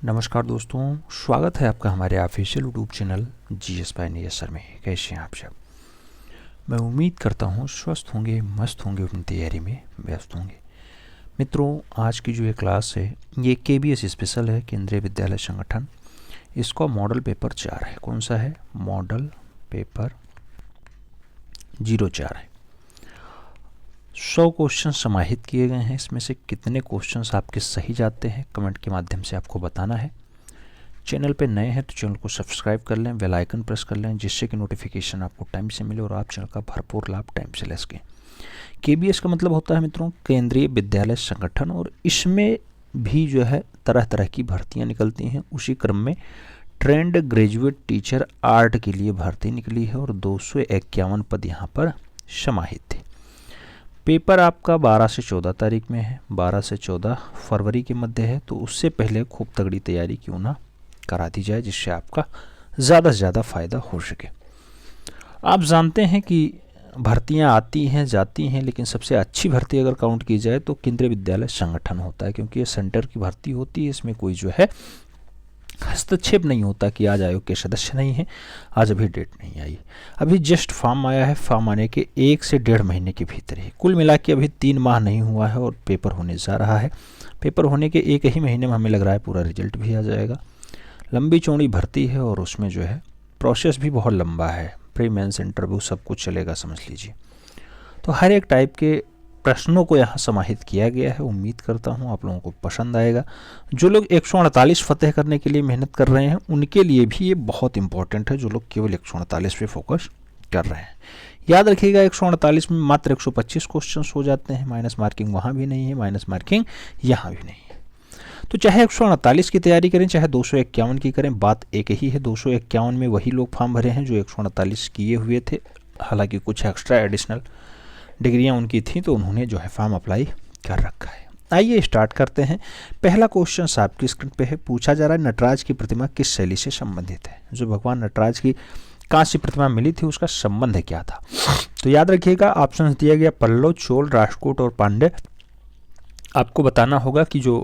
नमस्कार दोस्तों, स्वागत है आपका हमारे official YouTube channel GS bye sir में। कैसे हैं आप सब? मैं उम्मीद करता हूँ स्वस्थ होंगे, मस्त होंगे, अपनी तैयारी में व्यस्त होंगे। मित्रों, आज की जो ये क्लास है ये केबीएस स्पेशल है, केंद्रीय विद्यालय संगठन। इसका मॉडल पेपर 4 है। कौन सा है? मॉडल पेपर 04 है। 100 क्वेश्चन समाहित किए गए हैं। इसमें से कितने क्वेश्चंस आपके सही जाते हैं कमेंट के माध्यम से आपको बताना है। चैनल पे नए हैं तो चैनल को सब्सक्राइब कर लें, बेल आइकन प्रेस कर लें, जिससे कि नोटिफिकेशन आपको टाइम से मिले और आप चैनल का भरपूर लाभ टाइम से ले सकें। केबीएस का मतलब होता है मित्रों केंद्रीय विद्यालय संगठन, और इसमें भी जो है तरह तरह की भर्तियाँ निकलती हैं। उसी क्रम में ट्रेंड ग्रेजुएट टीचर आर्ट के लिए भर्ती निकली है और 251 पद यहाँ पर समाहित थे। पेपर आपका 12 से 14 तारीख में है, 12 से 14 फरवरी के मध्य है, तो उससे पहले खूब तगड़ी तैयारी क्यों ना करा दी जाए, जिससे आपका ज़्यादा से ज़्यादा फ़ायदा हो सके। आप जानते हैं कि भर्तियां आती हैं जाती हैं, लेकिन सबसे अच्छी भर्ती अगर काउंट की जाए तो केंद्रीय विद्यालय संगठन होता है, क्योंकि ये सेंटर की भर्ती होती है। इसमें कोई जो है हस्तक्षेप नहीं होता कि आज आयोग के सदस्य नहीं हैं, आज अभी डेट नहीं आई। अभी जस्ट फॉर्म आया है, फॉर्म आने के 1 से 1.5 महीने के भीतर ही, कुल मिला के अभी 3 माह नहीं हुआ है और पेपर होने जा रहा है। पेपर होने के 1 ही महीने में हमें लग रहा है पूरा रिजल्ट भी आ जाएगा। लंबी चौड़ी भर्ती है और उसमें जो है प्रोसेस भी बहुत लंबा है, प्री मेंस इंटरव्यू सब कुछ चलेगा, समझ लीजिए। तो हर एक टाइप के प्रश्नों को यहाँ समाहित किया गया है। उम्मीद करता हूँ आप लोगों को पसंद आएगा। जो लोग 148 फतेह करने के लिए मेहनत कर रहे हैं उनके लिए भी ये बहुत इंपॉर्टेंट है, जो लोग केवल 148 पे फोकस कर रहे हैं। याद रखिएगा 148 में मात्र 125 क्वेश्चन हो जाते हैं, माइनस मार्किंग वहाँ भी नहीं है, माइनस मार्किंग यहाँ भी नहीं है। तो चाहे 148 की तैयारी करें चाहे 251 की करें, बात एक ही है। 251 में वही लोग फॉर्म भरे हैं जो 148 किए हुए थे, हालांकि कुछ एक्स्ट्रा एडिशनल डिग्रियां उनकी थी तो उन्होंने जो है फॉर्म अप्लाई कर रखा है। आइए स्टार्ट करते हैं। पहला क्वेश्चन आपकी स्क्रीन पे है। पूछा जा रहा है नटराज की प्रतिमा किस शैली से संबंधित है? जो भगवान नटराज की कांस्य प्रतिमा मिली थी उसका संबंध क्या था? तो याद रखिएगा ऑप्शन दिया गया पल्लव, चोल, राष्ट्रकूट और पांड्य। आपको बताना होगा कि जो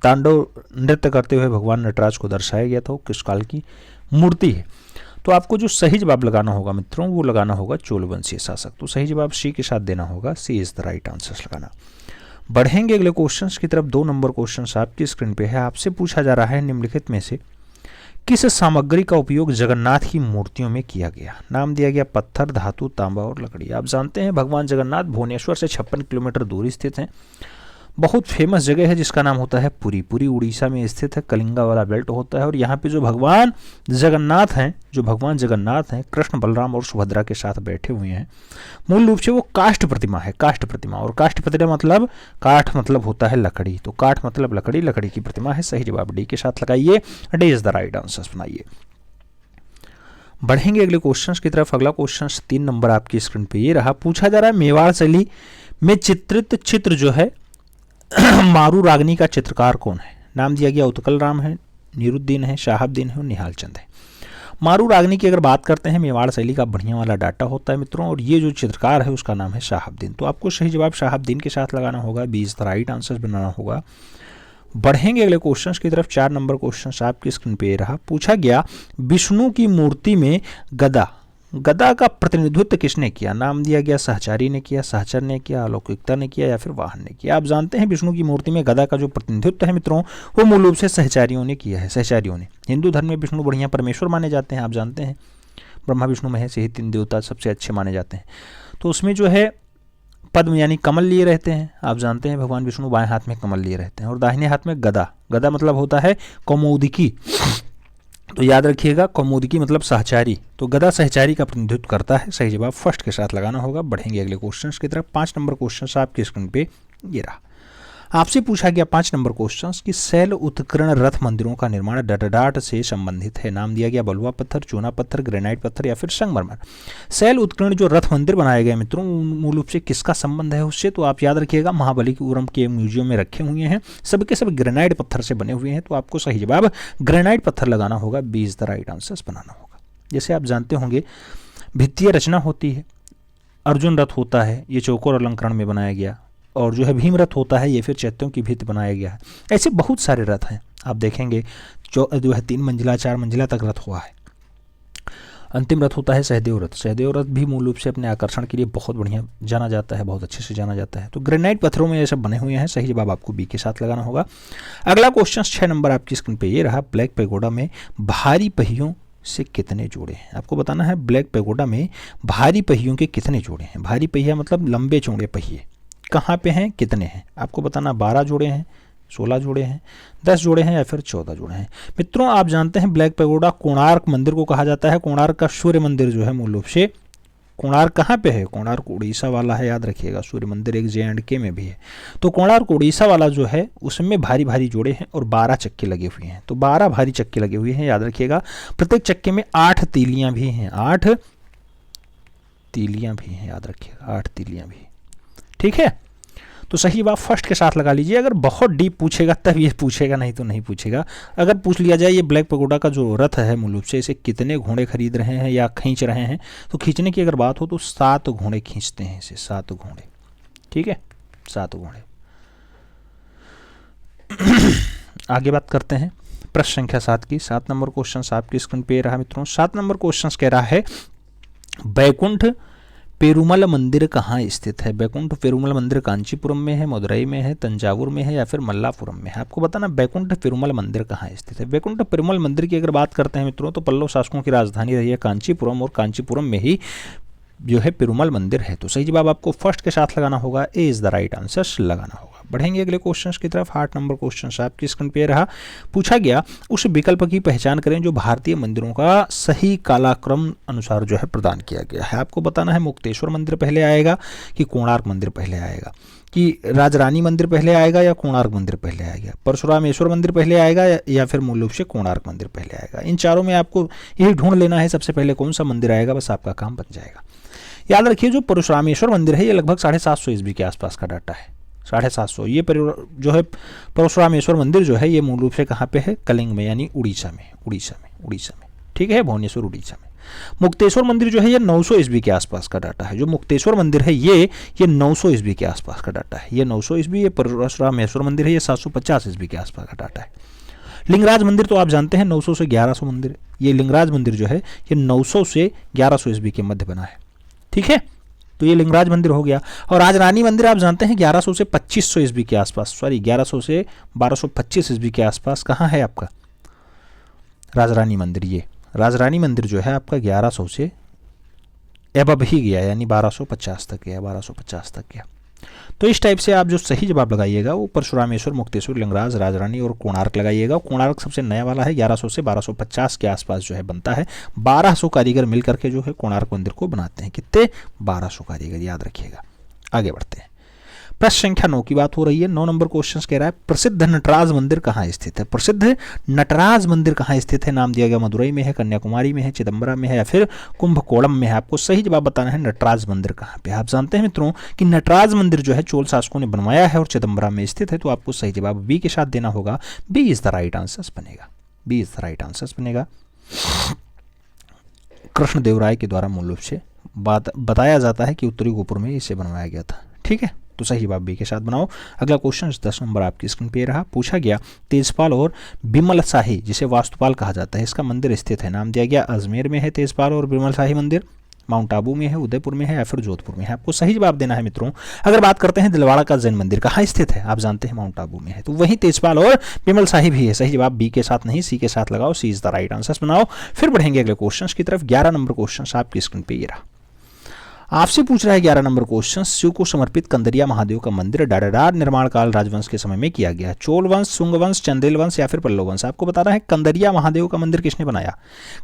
तांडव नृत्य करते हुए भगवान नटराज को दर्शाया गया था वो किस काल की मूर्ति है? तो आपको जो सही जवाब लगाना होगा मित्रों वो लगाना होगा चोलवंशीय शासक। तो सही जवाब सी के साथ देना होगा, सी इज द राइट आंसर लगाना। बढ़ेंगे अगले क्वेश्चंस की तरफ। 2 नंबर क्वेश्चन आपकी स्क्रीन पे है। आपसे पूछा जा रहा है निम्नलिखित में से किस सामग्री का उपयोग जगन्नाथ की मूर्तियों में किया गया? नाम दिया गया पत्थर, धातु, तांबा और लकड़ी। आप जानते हैं भगवान जगन्नाथ भुवनेश्वर से 56 किलोमीटर दूर स्थित हैं। बहुत फेमस जगह है जिसका नाम होता है पुरी। पुरी उड़ीसा में स्थित है, कलिंगा वाला बेल्ट होता है। और यहाँ पे जो भगवान जगन्नाथ हैं कृष्ण, बलराम और सुभद्रा के साथ बैठे हुए हैं। मूल रूप से वो काष्ठ प्रतिमा है, काष्ठ प्रतिमा। और काष्ठ प्रतिमा मतलब काठ मतलब होता है लकड़ी, तो काठ मतलब लकड़ी, लकड़ी की प्रतिमा है। सही जवाब डी के साथ लगाइए, D is the right answer बनाइए। बढ़ेंगे अगले क्वेश्चन की तरफ। अगला क्वेश्चन 3 नंबर आपकी स्क्रीन पे ये रहा। पूछा जा रहा है मेवाड़ शैली में चित्रित चित्र जो है मारू रागनी का चित्रकार कौन है? नाम दिया गया उत्कल राम है, नीरुद्दीन है, शाहाबुद्दीन है और निहाल चंद है। मारू रागनी की अगर बात करते हैं, मेवाड़ शैली का बढ़िया वाला डाटा होता है मित्रों, और ये जो चित्रकार है उसका नाम है शाहाबुद्दीन। तो आपको सही जवाब शाहाबुद्दीन के साथ लगाना होगा, B is the right answer बनाना होगा। बढ़ेंगे अगले क्वेश्चन की तरफ। 4 नंबर क्वेश्चन आपकी स्क्रीन पे रहा। पूछा गया विष्णु की मूर्ति में गदा का प्रतिनिधित्व किसने किया? नाम दिया गया सहचारी ने किया, सहचर ने किया, अलौकिकता ने किया या फिर वाहन ने किया। आप जानते हैं विष्णु की मूर्ति में गदा का जो प्रतिनिधित्व है मित्रों वो मूल रूप से सहचारियों ने किया है, सहचारियों ने। हिंदू धर्म में विष्णु बढ़िया परमेश्वर माने जाते हैं, आप जानते हैं ब्रह्मा विष्णु महेश यही 3 देवता सबसे अच्छे माने जाते हैं। तो उसमें जो है पद्म यानी कमल लिए रहते हैं। आप जानते हैं भगवान विष्णु बाएं हाथ में कमल लिए रहते हैं और दाहिने हाथ में गदा। गदा मतलब होता है कौमुदकी, तो याद रखिएगा कौमुदकी मतलब सहचारी। तो गदा सहचारी का प्रतिनिधित्व करता है। सही जवाब फर्स्ट के साथ लगाना होगा। बढ़ेंगे अगले क्वेश्चंस की तरफ। 5 नंबर क्वेश्चन आपकी स्क्रीन पे ये रहा। आपसे पूछा गया 5 नंबर क्वेश्चन कि शैल उत्कीर्ण रथ मंदिरों का निर्माण डडडाट से संबंधित है। नाम दिया गया बलुआ पत्थर, चूना पत्थर, ग्रेनाइट पत्थर या फिर संगमरमर। शैल उत्कीर्ण जो रथ मंदिर बनाए गए मित्रों मूल रूप से किसका संबंध है उससे? तो आप याद रखिएगा महाबलीपुरम के म्यूजियम में रखे हुए हैं, सब के सब ग्रेनाइट पत्थर से बने हुए हैं। तो आपको सही जवाब ग्रेनाइट पत्थर लगाना होगा, B is the right answer बनाना होगा। जैसे आप जानते होंगे भित्तीय रचना होती है, अर्जुन रथ होता है, ये चौकोर अलंकरण में बनाया गया, और जो है भीम रथ होता है ये फिर चैत्यों की भित्ति बनाया गया है। ऐसे बहुत सारे रथ हैं, आप देखेंगे जो है 3 मंजिला 4 मंजिला तक रथ हुआ है। अंतिम रथ होता है सहदेव रथ। सहदेव रथ भी मूल रूप से अपने आकर्षण के लिए बहुत बढ़िया जाना जाता है, बहुत अच्छे से जाना जाता है। तो ग्रेनाइट पत्थरों में ये सब बने हुए हैं। सही जवाब आपको बी के साथ लगाना होगा। अगला क्वेश्चन 6 नंबर आपकी स्क्रीन पे ये रहा, ब्लैक पैगोडा में भारी पहियों से कितने जोड़े हैं? आपको बताना है ब्लैक पैगोडा में भारी पहियों के कितने जोड़े हैं। भारी पहिया मतलब लंबे चौड़े पहिए, कहाँ पे हैं, कितने हैं? आपको बताना 12 जोड़े हैं, 16 जोड़े हैं, 10 जोड़े हैं या फिर 14 जोड़े हैं। मित्रों आप जानते हैं ब्लैक पैगोडा कोणार्क मंदिर को कहा जाता है। कोणार्क का सूर्य मंदिर जो है मूल रूप से, कोणार्क कहाँ पे है? कोणार्क उड़ीसा वाला है, याद रखिएगा। सूर्य मंदिर एक JNK में भी है। तो कोणार्क उड़ीसा वाला जो है उसमें भारी भारी जोड़े हैं और 12 चक्के लगे हुए हैं। तो 12 भारी चक्के लगे हुए हैं, याद रखिएगा। प्रत्येक चक्के में 8 तीलियां भी हैं, 8 तीलियां भी हैं, याद रखिएगा, 8 तीलियां भी। ठीक है, तो सही जवाब फर्स्ट के साथ लगा लीजिए। अगर बहुत डीप पूछेगा तब ये पूछेगा, नहीं तो नहीं पूछेगा। अगर पूछ लिया जाए ये ब्लैक पैगोडा का जो रथ है मूल रूप से इसे कितने घोड़े खरीद रहे हैं या खींच रहे हैं, तो खींचने की अगर बात हो तो 7 घोड़े खींचते हैं इसे, 7 घोड़े। ठीक है, 7 घोड़े। आगे बात करते हैं प्रश्न संख्या 7 की। 7 नंबर क्वेश्चन आपकी स्क्रीन पे रहा मित्रों। 7 नंबर क्वेश्चन कह रहा है बैकुंठ पेरुमल मंदिर कहाँ स्थित है? बैकुंठ पेरुमल मंदिर कांचीपुरम में है, मदुरई में है, तंजावुर में है या फिर मल्लापुरम में है? आपको बताना बैकुंठ पेरुमल मंदिर कहाँ स्थित है। बैकुंठ पेरुमल मंदिर की अगर बात करते हैं मित्रों तो पल्लव शासकों की राजधानी रही है कांचीपुरम, और कांचीपुरम में ही जो है पेरुमल मंदिर है। तो सही जवाब आपको फर्स्ट के साथ लगाना होगा, ए इज द राइट आंसर लगाना होगा। बढ़ेंगे अगले क्वेश्चंस की तरफ। 8 नंबर क्वेश्चन आपकी स्क्रीन पे रहा। पूछा गया उस विकल्प की पहचान करें जो भारतीय मंदिरों का सही कालक्रम अनुसार जो है प्रदान किया गया है। आपको बताना है मुक्तेश्वर मंदिर पहले आएगा कि कोणार्क मंदिर पहले आएगा, कि राजरानी मंदिर पहले आएगा या कोणार्क मंदिर पहले आएगा, परशुरामेश्वर मंदिर पहले आएगा या फिर मूल रूप से कोणार्क मंदिर पहले आएगा। इन चारों में आपको यही ढूंढ लेना है सबसे पहले कौन सा मंदिर आएगा, बस आपका काम बन जाएगा। याद रखिए जो परशुरामेश्वर मंदिर है ये लगभग 750 ईस्वी के आसपास का डाटा है, 750। ये जो है परशुरामेश्वर मंदिर जो है ये मूल रूप से कहाँ पे है? कलिंग में, यानी उड़ीसा में, उड़ीसा में। ठीक है, भुवनेश्वर उड़ीसा में। मुक्तेश्वर मंदिर जो है ये 900 ईस्वी के आसपास का डाटा है। जो मुक्तेश्वर मंदिर है ये 900 ईस्वी के आसपास का डाटा है, ये 900 ईस्वी। ये परशुरामेश्वर मंदिर है ये 750 ईस्वी के आसपास का डाटा है। लिंगराज मंदिर तो आप जानते हैं 900 से 1100 मंदिर, ये लिंगराज मंदिर जो है ये 900 से 1100 ईस्वी के मध्य बना है। ठीक है, तो ये लिंगराज मंदिर हो गया। और राजरानी मंदिर आप जानते हैं 1100 से 2500 ईस्वी के आसपास, सॉरी 1100 से 1225 ईस्वी के आसपास कहाँ है आपका राजरानी मंदिर। ये राजरानी मंदिर जो है आपका 1100 से एबव ही गया, यानी 1250 तक गया, 1250 तक गया। तो इस टाइप से आप जो सही जवाब लगाइएगा वो परशुरामेश्वर, मुक्तेश्वर, लिंगराज, राजरानी और कोणार्क लगाइएगा। कोणार्क सबसे नया वाला है, 1100 से 1250 के आसपास जो है बनता है। 1200 कारीगर मिल करके जो है कोणार्क मंदिर को बनाते हैं। कितने? 1200 कारीगर, याद रखिएगा। आगे बढ़ते हैं, प्रश्न संख्या 9 की बात हो रही है। 9 नंबर क्वेश्चन कह रहा है प्रसिद्ध नटराज मंदिर कहाँ स्थित है? प्रसिद्ध नटराज मंदिर कहाँ स्थित है? नाम दिया गया मदुरई में है, कन्याकुमारी में है, चिदम्बरम में है या फिर कुंभकोणम में है। आपको सही जवाब बताना है नटराज मंदिर कहाँ पे। आप जानते हैं मित्रों कि नटराज मंदिर जो है चोल शासकों ने बनवाया है और चिदम्बरम में स्थित है। तो आपको सही जवाब बी के साथ देना होगा, B is the right answer बनेगा, B is the right answer बनेगा। कृष्णदेवराय के द्वारा मूल रूप से बताया जाता है कि उत्तरी गोपुर में इसे बनवाया गया था। ठीक है, तो सही जवाब बी के साथ बनाओ। अगला क्वेश्चन 10 नंबर आपकी स्क्रीन पे रहा। पूछा गया तेजपाल और बिमल शाही जिसे वास्तुपाल कहा जाता है इसका मंदिर स्थित है। नाम दिया गया अजमेर में है तेजपाल और बिमल शाही मंदिर, माउंट आबू में है, उदयपुर में है या फिर जोधपुर में है। आपको सही जवाब देना है मित्रों। अगर बात करते हैं दिलवाड़ा का जैन मंदिर कहाँ स्थित है? आप जानते हैं माउंट आबू में है, तो वही तेजपाल और बिमल शाही भी है। सही जवाब बी के साथ नहीं सी के साथ लगाओ, सी इज द राइट आंसर बनाओ। फिर बढ़ेंगे अगले क्वेश्चन की तरफ। 11 नंबर क्वेश्चन आपकी स्क्रीन पे ये रहा। आपसे पूछ रहा है 11 नंबर क्वेश्चन, शिव को समर्पित कंदरिया महादेव का मंदिर डाडाडार निर्माण काल राजवंश के समय में किया गया। चोल वंश, सुंग वंश, चंदेल वंश या फिर पल्लव वंश। आपको बताना है कंदरिया महादेव का मंदिर किसने बनाया।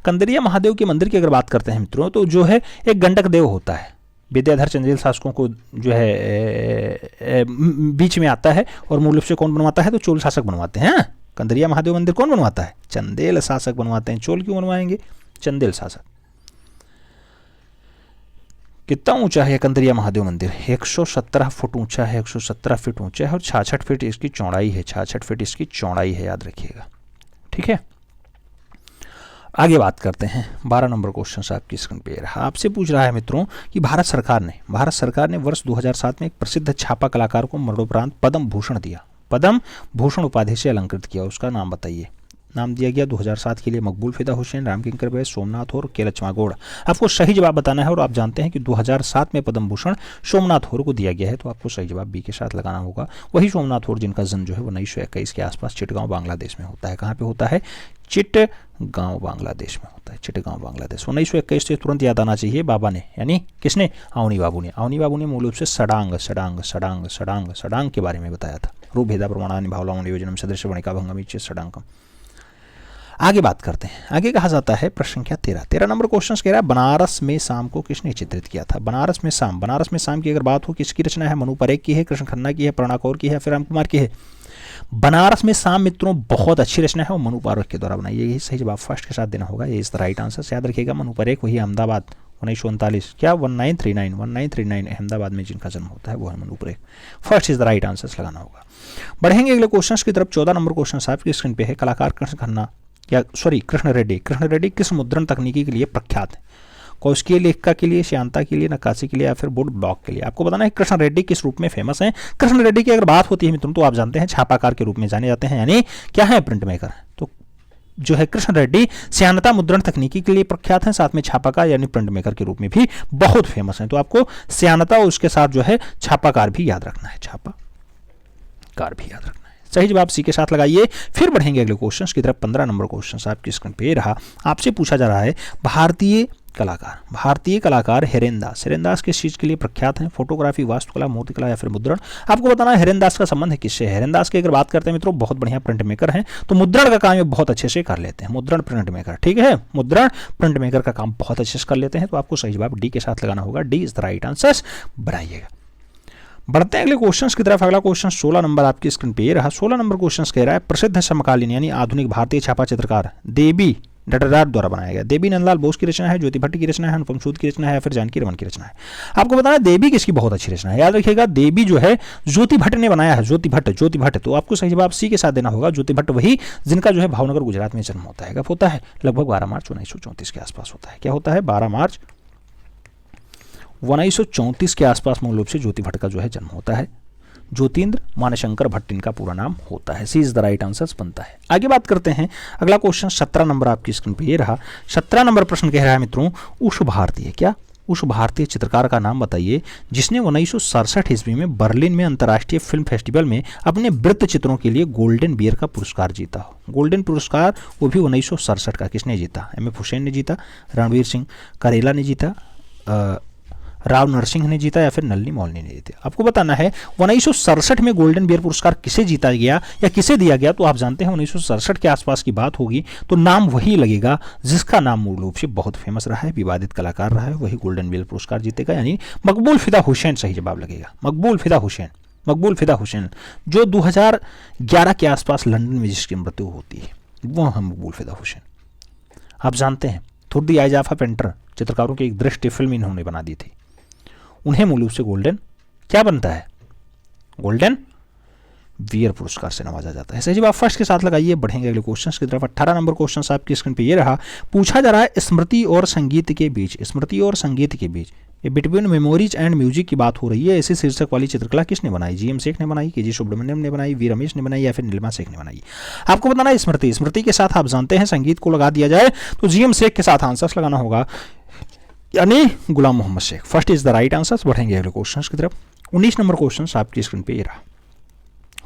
कंदरिया महादेव के मंदिर की अगर बात करते हैं मित्रों तो जो है एक गंडक देव होता है, विद्याधर चंदेल शासकों को जो है बीच में आता है और मूल रूप से कौन बनवाता है? तो चोल शासक बनवाते हैं। कंदरिया महादेव मंदिर कौन बनवाता है? चंदेल शासक बनवाते हैं। चोल क्यों बनवाएंगे? चंदेल शासक। कितना ऊंचा है कंदरिया महादेव मंदिर? 117 फुट ऊंचा है, 117 फीट ऊंचा है और 66 फीट इसकी चौड़ाई है, 66 फीट इसकी चौड़ाई है, याद रखिएगा। ठीक है, आगे बात करते हैं। 12 नंबर क्वेश्चन आपकी स्क्रीन पे रहा। आपसे पूछ रहा है मित्रों कि भारत सरकार ने वर्ष 2007 में एक प्रसिद्ध छापा कलाकार को मरणोपरांत पद्म भूषण दिया। पद्म भूषण उपाधि से अलंकृत किया, उसका नाम बताइए। नाम दिया गया 2007 के लिए मकबूल फिदा हुसैन, रामकिंकर बैस, सोमनाथ और के लक्ष्मागौड़। आपको सही जवाब बताना है और आप जानते हैं कि 2007 में पद्म भूषण सोमनाथ और को दिया गया है, तो आपको सही जवाब बी के साथ लगाना होगा। वही सोमनाथ और जिनका जन्म जो है 1921 के आसपास चिटगांव बांग्लादेश में होता है। कहाँ पे होता है? चिटगांव बांग्लादेश में होता है, चिटगांव बांग्लादेश। 1921 से तुरंत याद आना चाहिए बाबा ने, यानी किसने? अवनी बाबू ने। अवनी बाबू ने मूल रूप से षडांग के बारे में बताया था। रूप भेदा प्रमाणानि भावलावण योजनम सदृश वणिका भंगम इच्चेत षडांगम। आगे बात करते हैं। आगे कहा जाता है प्रश्न संख्या 13 नंबर क्वेश्चन कह रहा है बनारस में शाम को किसने चित्रित किया था? बनारस में शाम की अगर बात हो किसकी रचना है? मनु परेख की है, कृष्ण खन्ना की है, प्रणा कौर की है, फिर राम कुमार की है? बनारस में शाम मित्रों बहुत अच्छी रचना है और मनु परेख के द्वारा बनाई है। यही सही जवाब फर्स्ट के साथ देना होगा, ये इज द राइट आंसर। याद रखिएगा मनु परेख वही अहमदाबाद 1939 क्या 1939 अहमदाबाद में जिनका जन्म होता है वो है मनु परेख। First is the right answer लगाना होगा। बढ़ेंगे अगले क्वेश्चन की तरफ। 14 नंबर क्वेश्चन आपकी स्क्रीन पे है। कलाकार कृष्ण रेड्डी किस मुद्रण तकनीकी के लिए प्रख्यात है? कौशिकीय लेखिका के लिए, श्यांता के लिए, नक्काशी के लिए या फिर बोर्ड ब्लॉक के लिए? आपको बताना है कृष्ण रेड्डी किस रूप में फेमस है। कृष्ण रेड्डी की अगर बात होती है मित्रों तो आप जानते हैं छापाकार के रूप में जाने जाते हैं, यानी क्या है? Print maker. तो जो है कृष्ण रेड्डी श्यानता मुद्रण तकनीकी के लिए प्रख्यात है, साथ में छापाकार यानी प्रिंट मेकर के रूप में भी बहुत फेमस है। तो आपको श्यानता और उसके साथ जो है छापाकार भी याद रखना है, छापाकार भी याद रखना है। सही जवाब सी के साथ लगाइए। फिर बढ़ेंगे अगले क्वेश्चन की तरफ। 15 नंबर क्वेश्चन आपकी स्क्रीन पे रहा। आपसे पूछा जा रहा है भारतीय कलाकार हेरेनदास किस चीज के लिए प्रख्यात हैं? फोटोग्राफी, वास्तुकला, मूर्तिकला या फिर मुद्रण? आपको बताना है हेरेनदास का संबंध है किससे? हेरेनदास की अगर बात करते हैं मित्रों बहुत बढ़िया प्रिंट मेकर हैं, तो मुद्रण का काम ये बहुत अच्छे से कर लेते हैं। मुद्रण प्रिंट मेकर, ठीक है, मुद्रण प्रिंट मेकर का काम बहुत अच्छे से कर लेते हैं। तो आपको सही जवाब डी के साथ लगाना होगा। D is the right answer, बनाइएगा। बढ़ते हैं अगले क्वेश्चंस की तरफ। अगला क्वेश्चन 16 नंबर आपकी स्क्रीन पे ये रहा। 16 नंबर क्वेश्चन कह रहा है प्रसिद्ध समकालीन यानी आधुनिक भारतीय छापा चित्रकार देबी डटरार द्वारा बनाया गया। देबी नंदलाल बोस की रचना है, ज्योति भट्ट की रचना है, अनुपम सूद की रचना है या फिर जानकी रमन की रचना है? आपको बताना है देबी किसकी बहुत अच्छी रचना है। याद रखिएगा देबी जो है ज्योति भट्ट ने बनाया है, ज्योति भट्ट। तो आपको सही जवाब सी के साथ देना होगा। ज्योति भट्ट वही जिनका जो है भावनगर गुजरात में जन्म होता है। कब होता है? लगभग 12 मार्च 1934 के आसपास होता है। क्या होता है? 12 मार्च 1934 के आसपास मूल रूप से ज्योति भट्ट का जो है जन्म होता है। ज्योतिन्द्र मानशंकर भट्ट इनका पूरा नाम होता है। सी इज द राइट आंसर बनता है। आगे बात करते हैं। अगला क्वेश्चन 17 नंबर आपकी स्क्रीन पे ये रहा। 17 नंबर प्रश्न कह रहा है मित्रों उस भारतीय चित्रकार का नाम बताइए जिसने 1967 ईस्वी में बर्लिन में अंतर्राष्ट्रीय फिल्म फेस्टिवल में अपने वृत्त चित्रों के लिए गोल्डन बियर का पुरस्कार जीता हो। गोल्डन पुरस्कार वो भी 1967 का। किसने जीता? एम.एफ. हुसैन ने जीता, रणवीर सिंह करेला ने जीता, राव नरसिंह ने जीता या फिर नलिनी मौलनी ने जीता? आपको बताना है 1967 में गोल्डन बियर पुरस्कार किसे जीता गया या किसे दिया गया? तो आप जानते हैं 1967 के आसपास की बात होगी तो नाम वही लगेगा जिसका नाम मूल रूप से बहुत फेमस रहा है, विवादित कलाकार रहा है, वही गोल्डन बियर पुरस्कार जीतेगा, यानी मकबूल फिदा हुसैन सही जवाब लगेगा। मकबूल फिदा हुसैन जो 2011 के आसपास लंदन में जिसकी मृत्यु होती है वो है मकबूल फिदा हुसैन। आप जानते हैं थुर दी आई जाफा पेंटर चित्रकारों की एक दृष्टि फिल्म इन्होंने बना दी थी। उन्हें मूल रूप से गोल्डन क्या बनता है? गोल्डन बियर पुरस्कार से नवाजा जाता है। सही जवाब फर्स्ट के साथ लगाइए। बढ़ेंगे अगले क्वेश्चन की तरफ। 18 नंबर क्वेश्चन आपकी स्क्रीन पे ये रहा। पूछा जा रहा है स्मृति और संगीत के बीच ये बिटवीन मेमोरीज एंड म्यूजिक की बात हो रही है। ऐसी शीर्षक वाली चित्रकला किसने बनाई? जी.एम. शेख ने बनाई, के.जी. सुब्रमण्यम ने बनाई, वी. रमेश ने बनाई या फिर नीलिमा शेख ने बनाई? आपको बताना है स्मृति के साथ आप जानते हैं संगीत को लगा दिया जाए तो जी.एम. शेख के साथ आंसर लगाना होगा, यानी Ghulam Mohammed Sheikh. First is the right answer. बढ़ेंगे अगले क्वेश्चन की तरफ। 19 नंबर क्वेश्चन आपकी स्क्रीन पे ये रहा।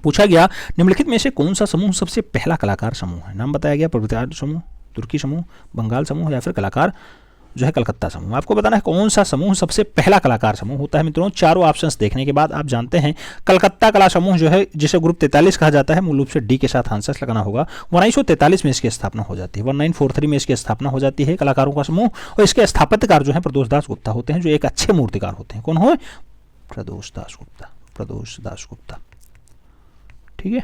पूछा गया निम्नलिखित में से कौन सा समूह सबसे पहला कलाकार समूह है? नाम बताया गया प्रगतिवाद समूह, तुर्की समूह, बंगाल समूह या फिर कलाकार जो है कलकत्ता समूह। आपको बताना है कौन सा समूह सबसे पहला कलाकार समूह होता है। मित्रों चारों ऑप्शंस देखने के बाद आप जानते हैं कलकत्ता कला समूह जो है जिसे ग्रुप 43 कहा जाता है, मूल रूप से डी के साथ आंसर लगाना होगा। 1943 में इसकी स्थापना हो जाती है, 1943 में इसकी स्थापना हो जाती है कलाकारों का समूह। और इसके स्थापत्यकार जो है प्रदोष दास गुप्ता होते हैं, जो एक अच्छे मूर्तिकार होते हैं। कौन हो? प्रदोष दास गुप्ता। ठीक है,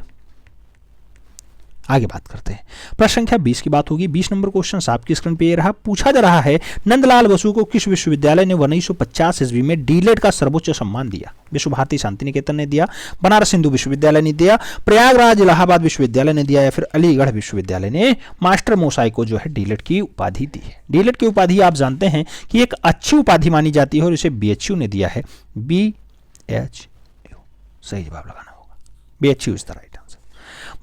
आगे बात करते हैं। प्रश्न संख्या 20 की बात होगी। 20 नंबर क्वेश्चन आपकी स्क्रीन पे ये रहा। पूछा जा रहा है नंदलाल बसु को किस विश्वविद्यालय ने 1950 ईस्वी में डीलेट का सर्वोच्च सम्मान दिया? विश्व भारती शांति निकेतन ने दिया, बनारस हिंदू विश्वविद्यालय ने दिया, प्रयागराज इलाहाबाद विश्वविद्यालय ने दिया या फिर अलीगढ़ विश्वविद्यालय ने मास्टर मोसाई को जो है डीलेट की उपाधि दी है। डीलेट की उपाधि आप जानते हैं कि एक अच्छी उपाधि मानी जाती है और इसे BHU ने दिया है। BHU सही जवाब लगाना होगा। B H U is the right answer.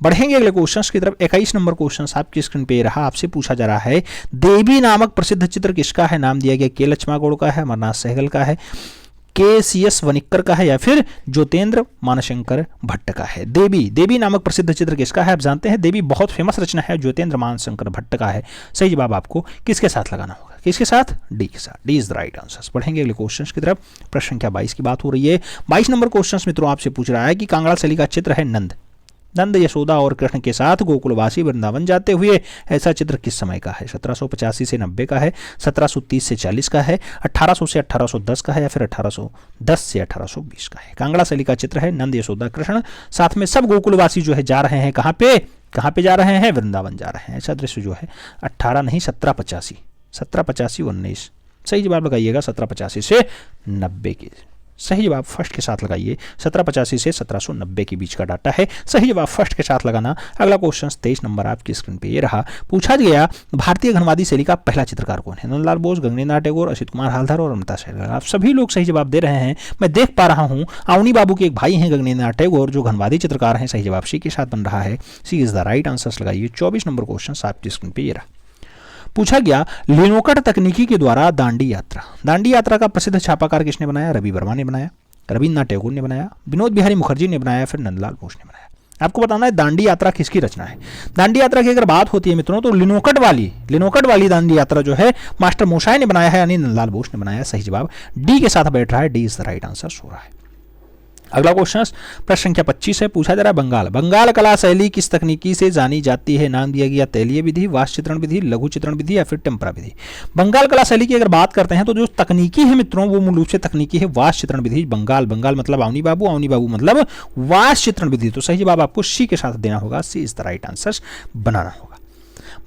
बढ़ेंगे अगले क्वेश्चंस की तरफ। 21 नंबर क्वेश्चन आपकी स्क्रीन पे रहा, आपसे पूछा जा रहा है देवी नामक प्रसिद्ध चित्र किसका है? नाम दिया गया के लक्ष्मागौड़ का है, अमरनाथ सहगल का है, के सी एस वनिक्कर का है, या फिर ज्योतेंद्र मानशंकर भट्ट का है। देवी नामक प्रसिद्ध चित्र किसका है? आप जानते हैं देवी बहुत फेमस रचना है, ज्योतेंद्र मानशंकर भट्ट का है। सही जवाब आपको किसके साथ लगाना होगा? किसके साथ? डी के साथ। D is the right answer. बढ़ेंगे अगले क्वेश्चन की तरफ। प्रश्न संख्या 22 की बात हो रही है। 22 नंबर क्वेश्चन मित्रों आपसे पूछ रहा है कि कांगड़ा शैली का चित्र है नंद यशोदा और कृष्ण के साथ गोकुलवासी वृंदावन जाते हुए, ऐसा चित्र किस समय का है? 1785 से 90 का है, 1730 से 40 का है, 1800 से 1810 का है, या फिर 1810 से 1820 का है? कांगड़ा शैली का चित्र है नंद यशोदा कृष्ण, साथ में सब गोकुलवासी जो है जा रहे हैं कहाँ पे जा रहे हैं? वृंदावन जा रहे हैं। ऐसा दृश्य जो है 1785 19। सही जवाब लगाइएगा 1785 से 90 की। सही जवाब फर्स्ट के साथ लगाइए। 1785 से 1790 के बीच का डाटा है। सही जवाब फर्स्ट के साथ लगाना। अगला क्वेश्चन 23 नंबर आपकी स्क्रीन पे ये रहा। पूछा गया भारतीय घनवादी शैली का पहला चित्रकार कौन है? नंदलाल बोस, गगनेन्द्र नाथ टैगोर, असित कुमार हालधर और अमृता सहगल। आप सभी लोग सही जवाब दे रहे हैं। मैं देख पा रहा हूँ अवनी बाबू के एक भाई हैं गगनेन्द्र नाथ टैगोर, जो घनवादी चित्रकार हैं। सही जवाब सी के साथ बन रहा है। सी इज द राइट आंसर लगाइए। 24 नंबर क्वेश्चन आपकी स्क्रीन पे ये रहा। पूछा गया लिनोकट तकनीकी के द्वारा दांडी यात्रा का प्रसिद्ध छापाकार किसने बनाया? रवि वर्मा ने बनाया, रविन्द्रनाथ टैगोर ने बनाया, विनोद बिहारी मुखर्जी ने बनाया, फिर नंदलाल बोस ने बनाया। आपको बताना है दांडी यात्रा किसकी रचना है। दांडी यात्रा की अगर बात होती है मित्रों तो लिनोकट वाली दांडी यात्रा जो है मास्टर मोशाय ने बनाया है, यानी नंदलाल बोस ने बनाया। सही जवाब डी के साथ बैठ रहा है। D is the right answer हो रहा है। अगला क्वेश्चन प्रश्न संख्या 25 है। पूछा जा रहा है बंगाल कला शैली किस तकनीकी से जानी जाती है? नाम दिया गया तैलीय विधि, वाष्प चित्रण विधि, लघु चित्रण विधि, या फिर टेम्परा विधि। बंगाल कला शैली की अगर बात करते हैं तो जो तकनीकी है मित्रों वो मूल रूप से तकनीकी है वाष्प चित्रण विधि। बंगाल मतलब अवनी बाबू मतलब वाष्प चित्रण विधि। तो सही जवाब आपको सी के साथ देना होगा। सी इज द राइट आंसर बनाना होगा।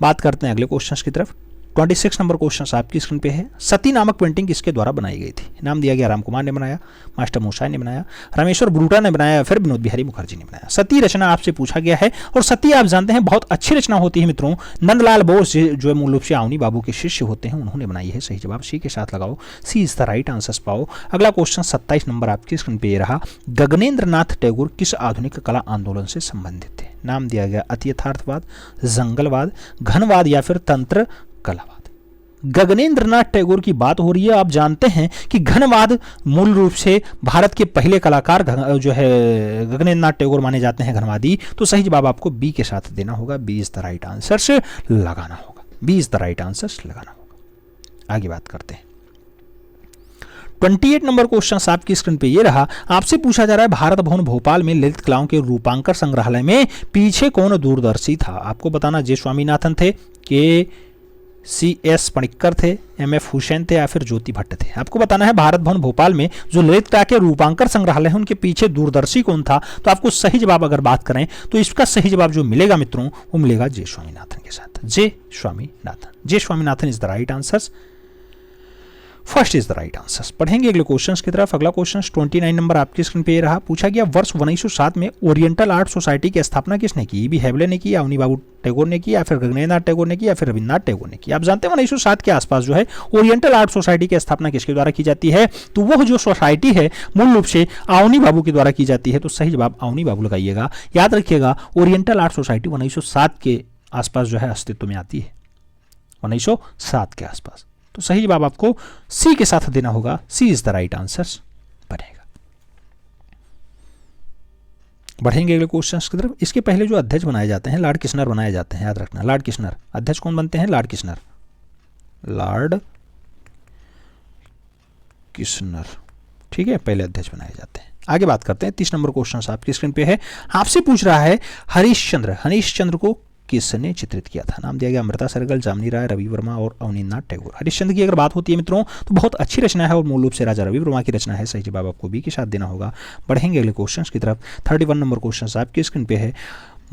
बात करते हैं अगले क्वेश्चन की तरफ। 26 नंबर क्वेश्चन आपकी स्क्रीन पे है। सती नामक पेंटिंग किसके द्वारा बनाई गई थी? नाम दिया गया राम कुमार ने बनाया, मास्टर मोशाय ने बनाया, रामेश्वर ब्रूटा ने बनाया, फिर विनोद बिहारी मुखर्जी ने बनाया। सती रचना आपसे पूछा गया है और सती आप जानते हैं बहुत अच्छी रचना होती है मित्रों। नंदलाल बोस जो मूल रूप से अवनी बाबू के शिष्य होते हैं उन्होंने बनाई है। सही जवाब सी के साथ लगाओ। सी इज द राइट आंसर पाओ। अगला क्वेश्चन 27 नंबर आपकी स्क्रीन पे रहा। गगनेन्द्र नाथ टैगोर किस आधुनिक कला आंदोलन से संबंधित थे? नाम दिया गया अति यथार्थवाद, जंगलवाद, घनवाद, या फिर तंत्र कलावाद। गगनेन्द्र नाथ टैगोर की बात हो रही है। आप जानते हैं कि घनवाद मूल रूप से भारत के पहले कलाकार जो है गगनेन्द्र नाथ टैगोर माने जाते हैं घनवादी। तो सही जवाब आपको बी के साथ देना होगा। B is the right answer से लगाना होगा। B is the right answer लगाना होगा। आगे बात करते हैं। 28 नंबर क्वेश्चन आपकी स्क्रीन पे ये रहा। आपसे पूछा जा रहा है भारत भवन भोपाल में ललित कलाओं के रूपांकर संग्रहालय में पीछे कौन दूरदर्शी था? आपको बताना जे स्वामीनाथन थे, के सी एस पणिक्कर थे, एम एफ हुसैन थे, या फिर ज्योति भट्ट थे। आपको बताना है भारत भवन भोपाल में जो ललित कला के रूपांकर संग्रहालय है उनके पीछे दूरदर्शी कौन था? तो आपको सही जवाब अगर बात करें तो इसका सही जवाब जो मिलेगा मित्रों वो मिलेगा जे स्वामीनाथन के साथ। J Swaminathan is the right answer. First is the right answer. पढ़ेंगे अगले क्वेश्चन की तरफ। अगला क्वेश्चन 29 नंबर आपकी स्क्रीन पे रहा। पूछा गया वर्ष 1907 में ओरिएंटल आर्ट सोसाइटी की स्थापना किसने की? बी हैवले ने की, अवनी बाबू टैगोर ने की, या फिर गगनेन्द्र नाथ टैगोर ने की, या फिर रविन्द्रनाथ टैगोर ने की। आप जानते हैं 1907 के आसपास जो है ओरिएंटल आर्ट सोसाइटी की स्थापना किसके द्वारा की जाती है? तो वह जो सोसाइटी है मूल रूप से अवनी बाबू के द्वारा की जाती है। तो सही जवाब अवनी बाबू लगाइएगा। याद रखिएगा ओरिएंटल आर्ट सोसाइटी 1907 के आसपास जो है अस्तित्व में आती है, 1907 के आसपास। तो सही जवाब आपको सी के साथ देना होगा। सी इज द राइट आंसर बनेगा। बढ़ेंगे अगले क्वेश्चन की तरफ। इसके पहले जो अध्यक्ष बनाए जाते हैं लॉर्ड किशनर बनाए जाते हैं। याद रखना लॉर्ड किशनर। अध्यक्ष कौन बनते हैं? लॉर्ड किशनर। ठीक है, पहले अध्यक्ष बनाए जाते हैं। आगे बात करते हैं। 30 नंबर क्वेश्चन आपकी स्क्रीन पे है। आपसे पूछ रहा है हरीशचंद्र को किसने चित्रित किया था? नाम दिया गया अमृता सहगल, जामिनी राय, रवि वर्मा और अवनीन्द्र नाथ टैगोर। हरिश्चंद्र की अगर बात होती है मित्रों तो बहुत अच्छी रचना है और मूल रूप से राजा रवि वर्मा की रचना है। सही जवाब आपको बी के साथ देना होगा। बढ़ेंगे अगले क्वेश्चन की तरफ। 31 नंबर क्वेश्चन आपकी स्क्रीन पे है।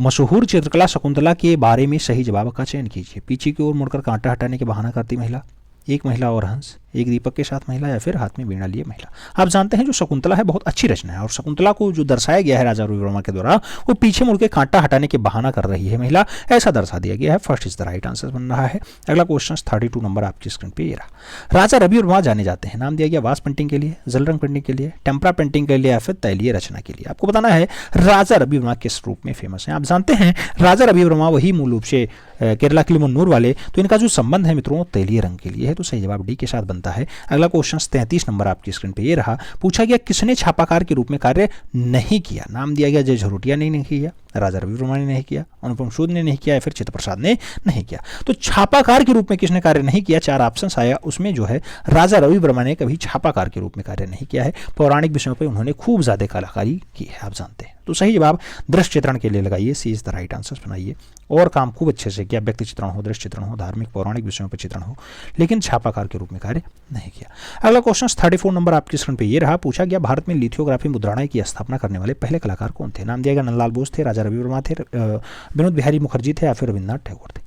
मशहूर चित्रकला शकुंतला के बारे में सही जवाब का चयन कीजिए। पीछे की ओर मुड़कर कांटा हटाने के बहाना करती महिला, एक महिला और हंस, एक दीपक के साथ महिला या फिर हाथ में वीणा लिए महिला। आप जानते हैं जो शकुंतला है बहुत अच्छी रचना है और शकुंतला को जो दर्शाया गया है राजा रवि वर्मा के द्वारा वो पीछे मुड़ के कांटा हटाने के बहाना कर रही है महिला, ऐसा दर्शा दिया गया है। First is the right answer बन रहा है। अगला क्वेश्चन 32 नंबर आपकी स्क्रीन पे ये रहा। राजा रवि वर्मा जाने जाते हैं, नाम दिया गया वास पेंटिंग के लिए, जल रंग पेंटिंग के लिए, टेम्परा पेंटिंग के लिए या फिर तैलीय रचना के लिए। आपको बताना है राजा रवि वर्मा किस रूप में फेमस है। आप जानते हैं राजा रवि वर्मा वही मूल रूप से केरला किलिमन्नूर वाले, तो इनका जो संबंध है मित्रों तैलीय रंग के लिए है, तो सही जवाब डी के साथ बनता है। अगला क्वेश्चन 33 नंबर आपकी स्क्रीन पे ये रहा। पूछा गया किसने छापाकार के रूप में कार्य नहीं किया। नाम दिया गया जय झरोटिया ने नहीं किया, राजा रवि वर्मा ने नहीं किया, अनुपम सूद ने नहीं किया या फिर चित्त प्रसाद ने नहीं किया। तो छापाकार के रूप में किसने कार्य नहीं किया, 4 ऑप्शन आया, उसमें जो है राजा रवि वर्मा ने कभी छापाकार के रूप में कार्य नहीं किया है। पौराणिक विषयों पर उन्होंने खूब ज्यादा कलाकारी की है, आप जानते हैं। तो सही जवाब दृश्य चित्रण के लिए लगाइए, सी इज द राइट आंसर बनाइए। और काम खूब अच्छे से किया, व्यक्ति चित्रण हो, दृश्य चित्रण हो, धार्मिक पौराणिक विषयों पर चित्रण हो, लेकिन छापाकार के रूप में कार्य नहीं किया। अगला क्वेश्चन 34 नंबर आपकी स्क्रीन पे ये रहा। पूछा गया भारत में लिथोग्राफी मुद्राणय की स्थापना करने वाले पहले कलाकार कौन थे। नाम दिया गया नंदलाल बोस थे, राजा रवि वर्मा थे, विनोद बिहारी मुखर्जी थे या फिर रविन्द्रनाथ टैगोर थे।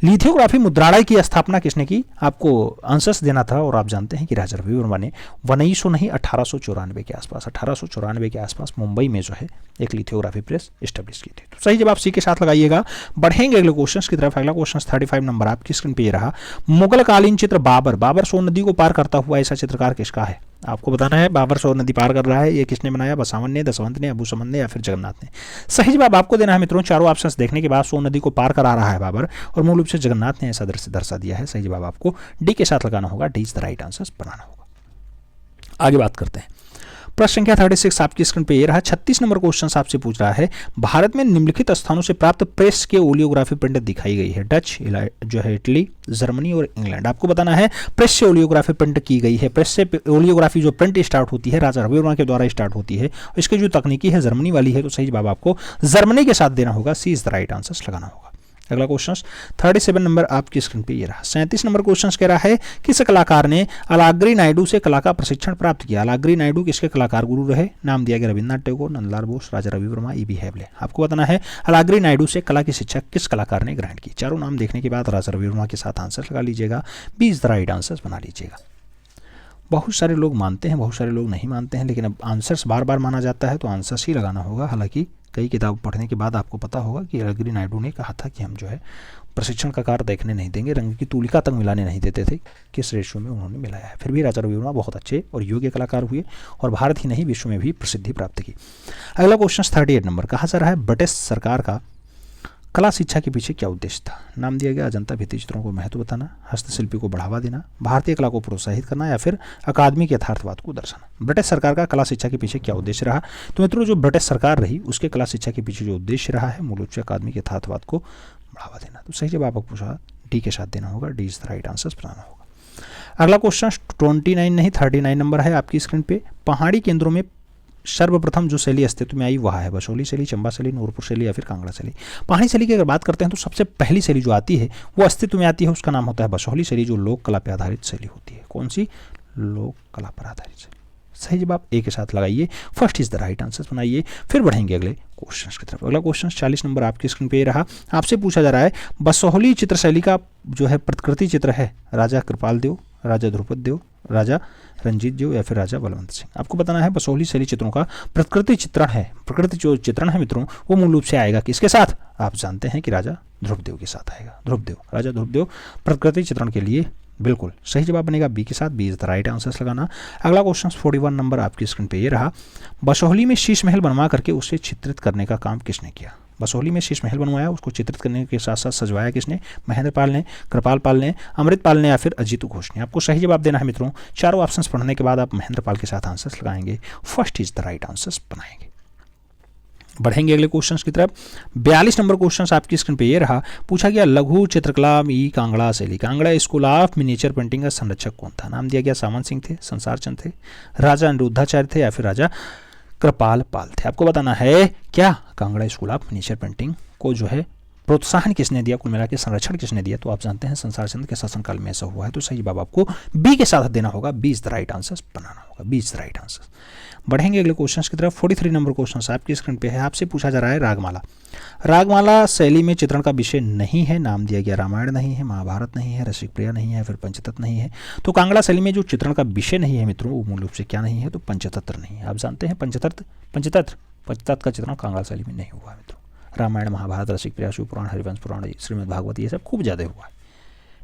लिथोग्राफी मुद्राणय की स्थापना किसने की, आपको आंसर्स देना था और आप जानते हैं कि राजा रवि वर्मा ने 1894 के आसपास 1894 के आसपास मुंबई में जो है एक लिथोग्राफी प्रेस एस्टेब्लिश की थी। तो सही जवाब सी के साथ लगाइएगा। बढ़ेंगे अगले क्वेश्चन की तरफ। अगला क्वेश्चन 35 नंबर आपकी स्क्रीन पे ये रहा। मुगल कालीन चित्र बाबर सोन नदी को पार करता हुआ ऐसा चित्रकार किसका है। आपको बताना है बाबर सोन नदी पार कर रहा है, ये किसने बनाया, बसावन ने, दसवंत ने, अबू समद ने या फिर जगन्नाथ ने। सही जवाब आपको देना है मित्रों। चारों ऑप्शंस देखने के बाद सोन नदी को पार करा रहा है बाबर और मूल रूप से जगन्नाथ ने ऐसा दृश्य दर्शा दिया है। सही जवाब आपको डी के साथ लगाना होगा, D is the right answer बनाना होगा। आगे बात करते हैं। प्रश्न संख्या 36 आपकी स्क्रीन पे ये रहा। 36 नंबर क्वेश्चन आपसे पूछ रहा है भारत में निम्नलिखित स्थानों से प्राप्त प्रेस के ओलियोग्राफी प्रिंट दिखाई गई है। डच, जो है इटली, जर्मनी और इंग्लैंड। आपको बताना है प्रेस से ओलियोग्राफी प्रिंट की गई है। प्रेस से ओलियोग्राफी जो प्रिंट स्टार्ट होती है राजा रवि वर्मा के द्वारा स्टार्ट होती है, इसकी जो तकनीकी है जर्मनी वाली है। तो सही जवाब आपको जर्मनी के साथ देना होगा, सी इज द राइट आंसर लगाना होगा। अगला क्वेश्चन 37 नंबर आपकी स्क्रीन पे ये रहा। 37 नंबर क्वेश्चन कह रहा है किस कलाकार ने अलाग्री नायडू से कला का प्रशिक्षण प्राप्त किया। अलाग्री नायडू किसके कलाकार गुरु रहे। नाम दिया गया रविन्द्रनाथ टैगोर, नंदलाल बोस, राजा रवि वर्मा, ई बी हैवले। आपको बताना है अलाग्री नायडू से कला की शिक्षा किस कलाकार ने ग्रहण की। चारों नाम देखने के बाद राजा रवि वर्मा के साथ आंसर लगा लीजिएगा, B is the right answer बना लीजिएगा। बहुत सारे लोग मानते हैं, बहुत सारे लोग नहीं मानते हैं, लेकिन अब आंसर्स बार बार माना जाता है तो आंसर्स ही लगाना होगा। हालांकि कई किताब पढ़ने के बाद आपको पता होगा कि अलाग्री नायडू ने कहा था कि हम जो है प्रशिक्षण का कार्य देखने नहीं देंगे, रंग की तुलिका तक मिलाने नहीं देते थे, किस रेशियो में उन्होंने मिलाया है। फिर भी राजा रवि वर्मा बहुत अच्छे और योग्य कलाकार हुए और भारत ही नहीं विश्व में भी प्रसिद्धि प्राप्त की। अगला क्वेश्चन 38 नंबर कहा जा रहा है ब्रिटिश सरकार का कला शिक्षा के पीछे क्या उद्देश्य था। नाम दिया गया अजंता भित्ति चित्रों को महत्व बताना, हस्तशिल्पी को बढ़ावा देना, भारतीय कला को प्रोत्साहित करना या फिर अकादमिक यथार्थवाद को दर्शाना। ब्रिटिश सरकार का कला शिक्षा के पीछे क्या उद्देश्य रहा। तो मित्रों जो ब्रिटिश सरकार रही उसके कला शिक्षा के पीछे जो उद्देश्य रहा है मूल रूप से अकादमिक यथार्थवाद को बढ़ावा देना। तो सही जवाब आपको पूछा डी के साथ देना होगा, D is the right answer बनाना होगा। अगला क्वेश्चन 29 नहीं 39 नंबर है आपकी स्क्रीन पे। पहाड़ी केंद्रों में सर्वप्रथम जो शैली अस्तित्व में आई वह है बसोहली शैली, चंबा शैली, नूरपुर शैली या फिर कांगड़ा शैली। पहाड़ी शैली की अगर बात करते हैं तो सबसे पहली शैली जो आती है वो अस्तित्व में आती है, उसका नाम होता है बसोहली शैली, जो लोक कला पर आधारित शैली होती है। कौन सी, लोक कला पर आधारित शैली। सही जवाब ए के साथ लगाइए, first is the right answer बनाइए। फिर बढ़ेंगे अगले क्वेश्चन की तरफ। अगला क्वेश्चन 40 नंबर आपकी स्क्रीन पे रहा। आपसे पूछा जा रहा है बसोहली चित्र शैली का जो है प्रतिकृति चित्र है राजा कृपाल देव, राजा ध्रुपद देव, राजा रंजीत देव या फिर राजा बलवंत सिंह। आपको बताना है बसोहली शैली चित्रों का प्रकृति चित्रण है, प्रकृति जो चित्रण है मित्रों वो मूल रूप से आएगा किसके साथ। आप जानते हैं कि राजा ध्रुवदेव के साथ आएगा। ध्रुवदेव, राजा ध्रुवदेव प्रकृति चित्रण के लिए बिल्कुल सही जवाब बनेगा बी के साथ, B is the right answer लगाना। अगला क्वेश्चन 41 नंबर आपकी स्क्रीन पे ये रहा। बसोहली में शीश महल बनवा करके उसे चित्रित करने का काम किसने किया। बसोहली में शीश महल बनवाया, उसको चित्रित करने के साथ साथ सजवाया किसने। महेंद्र पाल ने, कृपाल पाल ने, अमृत पाल ने या फिर अजीत घोष ने। आपको सही जवाब देना है मित्रों। चारों ऑप्शंस पढ़ने के बाद आप महेंद्र पाल के साथ आंसर्स लगाएंगे, first is the right answers बनाएंगे। बढ़ेंगे अगले क्वेश्चंस की तरफ। 42 नंबर क्वेश्चन आपकी स्क्रीन पे ये रहा। पूछा गया लघु चित्रकला में कांगड़ा शैली, Kangra school of miniature painting का संरक्षक कौन था। नाम दिया गया सामंत सिंह थे, संसार चंद थे, राजा अनिरुद्धाचार्य थे या फिर राजा कृपाल पाल थे। आपको बताना है क्या Kangra school of miniature painting को जो है प्रोत्साहन किसने दिया, कुल मिला के संरक्षण किसने दिया, तो आप जानते हैं संसार चंद्र के शासनकाल में ऐसा हुआ है। तो सही जवाब आपको बी के साथ देना होगा, B is the right answer बनाना होगा, B is the right answer. बढ़ेंगे अगले क्वेश्चन की तरफ। 43 नंबर क्वेश्चन आपकी स्क्रीन पे है। आपसे पूछा जा रहा है रागमाला। रागमाला शैली में चित्रण का विषय नहीं है, नाम दिया गया रामायण नहीं है, महाभारत नहीं है, रसिक प्रिया नहीं है, फिर पंचतत्व नहीं है। तो कांगड़ा शैली में जो चित्रण का विषय नहीं है मित्रों, वो मूल रूप से क्या नहीं है, तो पंचतंत्र नहीं है। आप जानते हैं पंचतत्व का चित्रण कांगड़ा शैली में नहीं हुआ है मित्रों। रामायण, महाभारत, रसिक प्रिया, शिव पुराण, हरिवंश पुराण, श्रीमद् भागवत, ये सब खूब ज़्यादा हुआ है।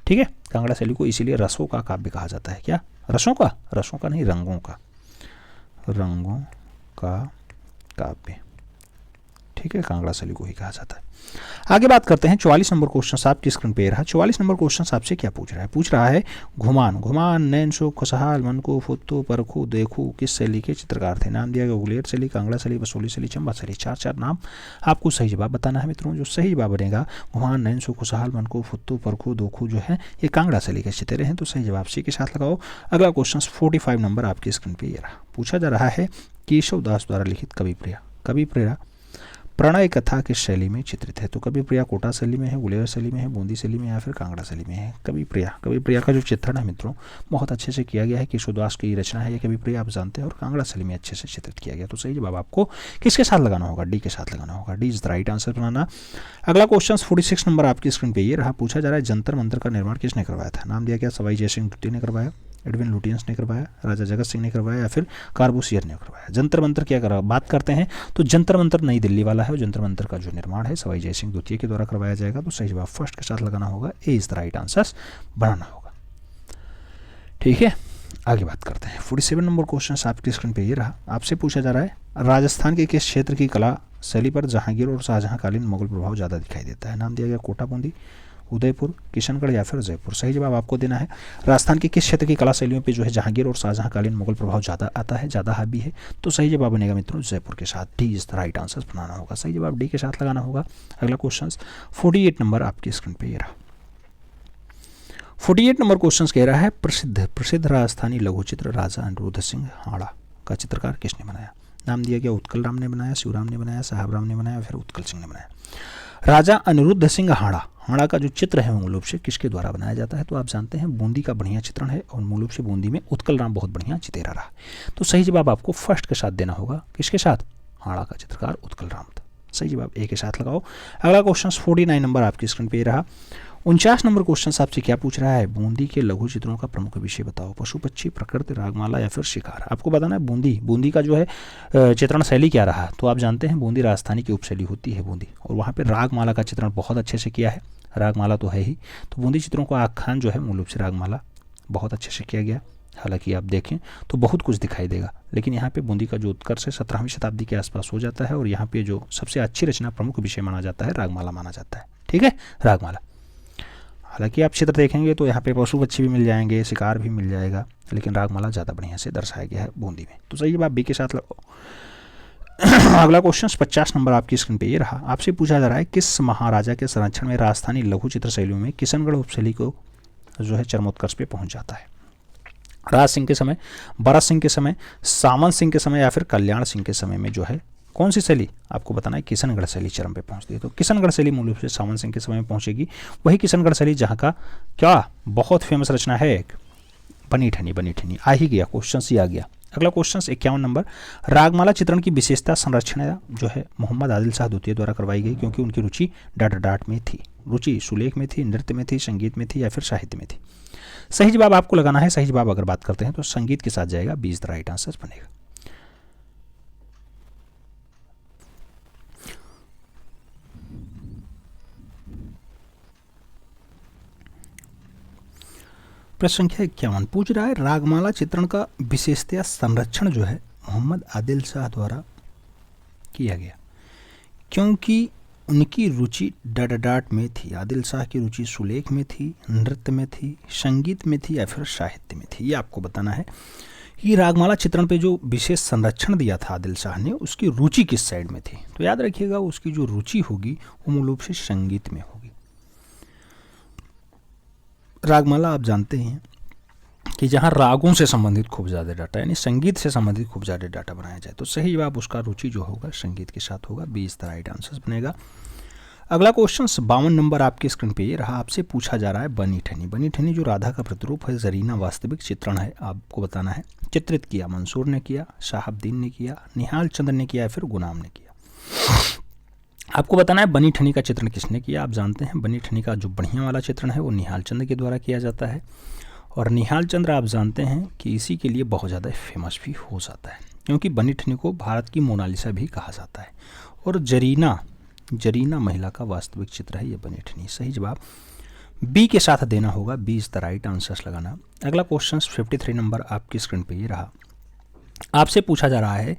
ठीक है, कांगड़ा शैली को इसीलिए रसों का काव्य कहा जाता है। क्या रसों का नहीं, रंगों का काव्य। ठीक है, कांगड़ा शैली को ही कहा जाता है। आगे बात करते हैं 44 नंबर क्वेश्चन आपकी स्क्रीन पे रहा। 44 नंबर क्वेश्चन आपसे क्या पूछ रहा है घुमान नैन सो खुशहाल मन को फुत्तो परखू देखू किस शैली के चित्रकार थे। नाम दिया गया गुलेर शैली, कांगड़ा शैली, बसोली शैली, चंबा शैली। चार नाम आपको सही जवाब बताना है मित्रों। जो सही जवाब बनेगा घुमान नैन सो खुशहाल मन को फुत्तो परखू देखू जो है ये कांगड़ा शैली के चित्रे हैं। तो सही जवाब सी के साथ लगाओ। अगला क्वेश्चन 45 नंबर आपकी स्क्रीन पे ये रहा। पूछा जा रहा है केशव दास द्वारा लिखित कवि प्रिया प्रणय कथा किस शैली में चित्रित है। तो कवि प्रिया कोटा शैली में है, गुलेर शैली में है, बूंदी शैली में, या फिर कांगड़ा शैली में है। कवि प्रिया का जो चित्रण है मित्रों बहुत अच्छे से किया गया है। केशवदास की रचना है ये कवि प्रिया, आप जानते हैं, और कांगड़ा शैली में अच्छे से चित्रित किया गया। तो सही जवाब आपको किसके साथ लगाना होगा, डी के साथ लगाना होगा। D is the right answer बनाना। अगला क्वेश्चन 46 नंबर आपकी स्क्रीन पे ये रहा। पूछा जा रहा है जंतर मंतर का निर्माण किसने करवाया था। नाम दिया गया सवाई जयसिंह द्वितीय ने करवाया, एडविन लुटियंस ने करवाया, राजा जगत सिंह ने करवाया, या फिर कार्बूसियर ने करवाया। जंतर मंतर क्या करा बात करते हैं तो जंतर मंतर नई दिल्ली वाला है, और जंतर मंतर का जो निर्माण है सवाई जयसिंह द्वितीय के द्वारा करवाया जाएगा। तो सही जवाब फर्स्ट के साथ लगाना होगा, ए इज द राइट आंसर बनाना होगा। ठीक है, आगे बात करते हैं। 47 नंबर क्वेश्चन आपकी स्क्रीन पे ये रहा। आपसे पूछा जा रहा है राजस्थान के किस क्षेत्र की कला शैली पर जहांगीर और शाहजहांकालीन मुगल प्रभाव ज़्यादा दिखाई देता है। नाम दिया गया कोटा, बूंदी, उदयपुर, किशनगढ़, या फिर जयपुर। सही जवाब आपको देना है राजस्थान के किस क्षेत्र की कला शैलियों पे जो है जहांगीर और शाहजहांकालीन मुगल प्रभाव ज़्यादा आता है, ज़्यादा हावी है। तो सही जवाब बनेगा मित्रों जयपुर के साथ। D is the right answer बनाना होगा, सही जवाब डी के साथ लगाना होगा। अगला क्वेश्चन 48 नंबर आपकी स्क्रीन पे ये रहा। 48 नंबर क्वेश्चन कह रहा है प्रसिद्ध राजस्थानी लघु चित्र राजा अनिरुद्ध सिंह हाड़ा का चित्रकार किसने बनाया। नाम दिया गया उत्कल राम ने बनाया, शिवराम ने बनाया, साहब राम ने बनाया, फिर उत्कल सिंह ने बनाया। राजा अनिरुद्ध सिंह हाड़ा का जो चित्र है मूल रूप से किसके द्वारा बनाया जाता है। तो आप जानते हैं बूंदी का बढ़िया चित्रण है, और मूल रूप से बूंदी में उत्कल राम बहुत बढ़िया चितेरा रहा। तो सही जवाब आपको फर्स्ट के साथ देना होगा, किसके साथ, हाड़ा का चित्रकार उत्कल राम था। सही जवाब ए के साथ लगाओ। अगला क्वेश्चन 49 नंबर आपकी स्क्रीन पे रहा। 49 नंबर क्वेश्चन आपसे क्या पूछ रहा है बूंदी के लघु चित्रों का प्रमुख विषय बताओ। पशु पक्षी, प्रकृति, रागमाला, या फिर शिकार। आपको बताना है बूंदी का जो है चित्रण शैली क्या रहा। तो आप जानते हैं बूंदी राजस्थानी की उपशैली होती है बूंदी, और वहाँ पे रागमाला का चित्रण बहुत अच्छे से किया है। रागमाला तो है ही, तो बूंदी चित्रों का आख्यान जो है मूल रूप से रागमाला बहुत अच्छे से किया गया। हालांकि आप देखें तो बहुत कुछ दिखाई देगा, लेकिन यहाँ पे बूंदी का जो उत्कर्ष है 17वीं शताब्दी के आसपास हो जाता है, और यहाँ पे जो सबसे अच्छी रचना प्रमुख विषय माना जाता है रागमाला माना जाता है। ठीक है, रागमाला। हालांकि आप चित्र देखेंगे तो यहाँ पे पशु पक्षी भी मिल जाएंगे, शिकार भी मिल जाएगा, लेकिन रागमाला ज़्यादा बढ़िया से दर्शाया गया है बूंदी में। तो सही बात बी के साथ लगाओ। अगला क्वेश्चन 50 नंबर आपकी स्क्रीन पे ये रहा। आपसे पूछा जा रहा है किस महाराजा के संरक्षण में राजस्थानी लघु चित्र शैलियों में किशनगढ़ उपशैली को जो है चरमोत्कर्ष पे पहुंच जाता है। राज सिंह के समय, भरत सिंह के समय, सामंत सिंह के समय, या फिर कल्याण सिंह के समय में जो है कौन सी शैली आपको बताना है किशनगढ़ शैली चरम पे पहुंचती है। तो किशनगढ़ शैली मूल रूप से सामंत सिंह के समय में पहुंचेगी। वही किशनगढ़ शैली जहाँ का क्या बहुत फेमस रचना है एक बनी ठनी आ ही गया, क्वेश्चन ही आ गया। अगला क्वेश्चन 51 नंबर। रागमाला चित्रण की विशेषता संरक्षण जो है मोहम्मद आदिल शाह द्वितीय द्वारा करवाई गई, क्योंकि उनकी रुचि डाट में थी। रुचि सुलेख में थी, नृत्य में थी, संगीत में थी, या फिर साहित्य में थी। सही जवाब आपको लगाना है। सही जवाब अगर बात करते हैं तो संगीत के साथ जाएगा, B is the right answer बनेगा। प्रश्न संख्या 51 पूछ रहा है रागमाला चित्रण का विशेषतया संरक्षण जो है मोहम्मद आदिल शाह द्वारा किया गया, क्योंकि उनकी रुचि डाट में थी। आदिल शाह की रुचि सुलेख में थी, नृत्य में थी, संगीत में थी, या फिर साहित्य में थी। ये आपको बताना है कि रागमाला चित्रण पे जो विशेष संरक्षण दिया था आदिल शाह ने, उसकी रुचि किस साइड में थी। तो याद रखिएगा उसकी जो रुचि होगी वो मूल रूप से संगीत में होगी। रागमाला आप जानते हैं कि जहाँ रागों से संबंधित खूब ज़्यादा डाटा, यानी संगीत से संबंधित खूब ज़्यादा डाटा बनाया जाए, तो सही जवाब उसका रुचि जो होगा संगीत के साथ होगा, B is the right answer बनेगा। अगला क्वेश्चन 52 नंबर आपकी स्क्रीन पे ये रहा। आपसे पूछा जा रहा है बनी ठनी। बनी ठनी जो राधा का प्रतिरूप है, जरीना वास्तविक चित्रण है, आपको बताना है चित्रित किया मंसूर ने किया, शहाबुद्दीन ने किया, निहाल चंद्र ने किया या फिर गुलाम ने किया। आपको बताना है बनी ठनी का चित्रण किसने किया। आप जानते हैं बनी ठनी का जो बढ़िया वाला चित्रण है वो निहाल चंद्र के द्वारा किया जाता है, और निहाल चंद्र आप जानते हैं कि इसी के लिए बहुत ज़्यादा फेमस भी हो जाता है, क्योंकि बनी ठनी को भारत की मोनालिसा भी कहा जाता है। और जरीना महिला का वास्तविक चित्र है ये बनी ठनी। सही जवाब बी के साथ देना होगा, B is the right answers लगाना। अगला क्वेश्चन 53 नंबर आपकी स्क्रीन पे ये रहा। आपसे पूछा जा रहा है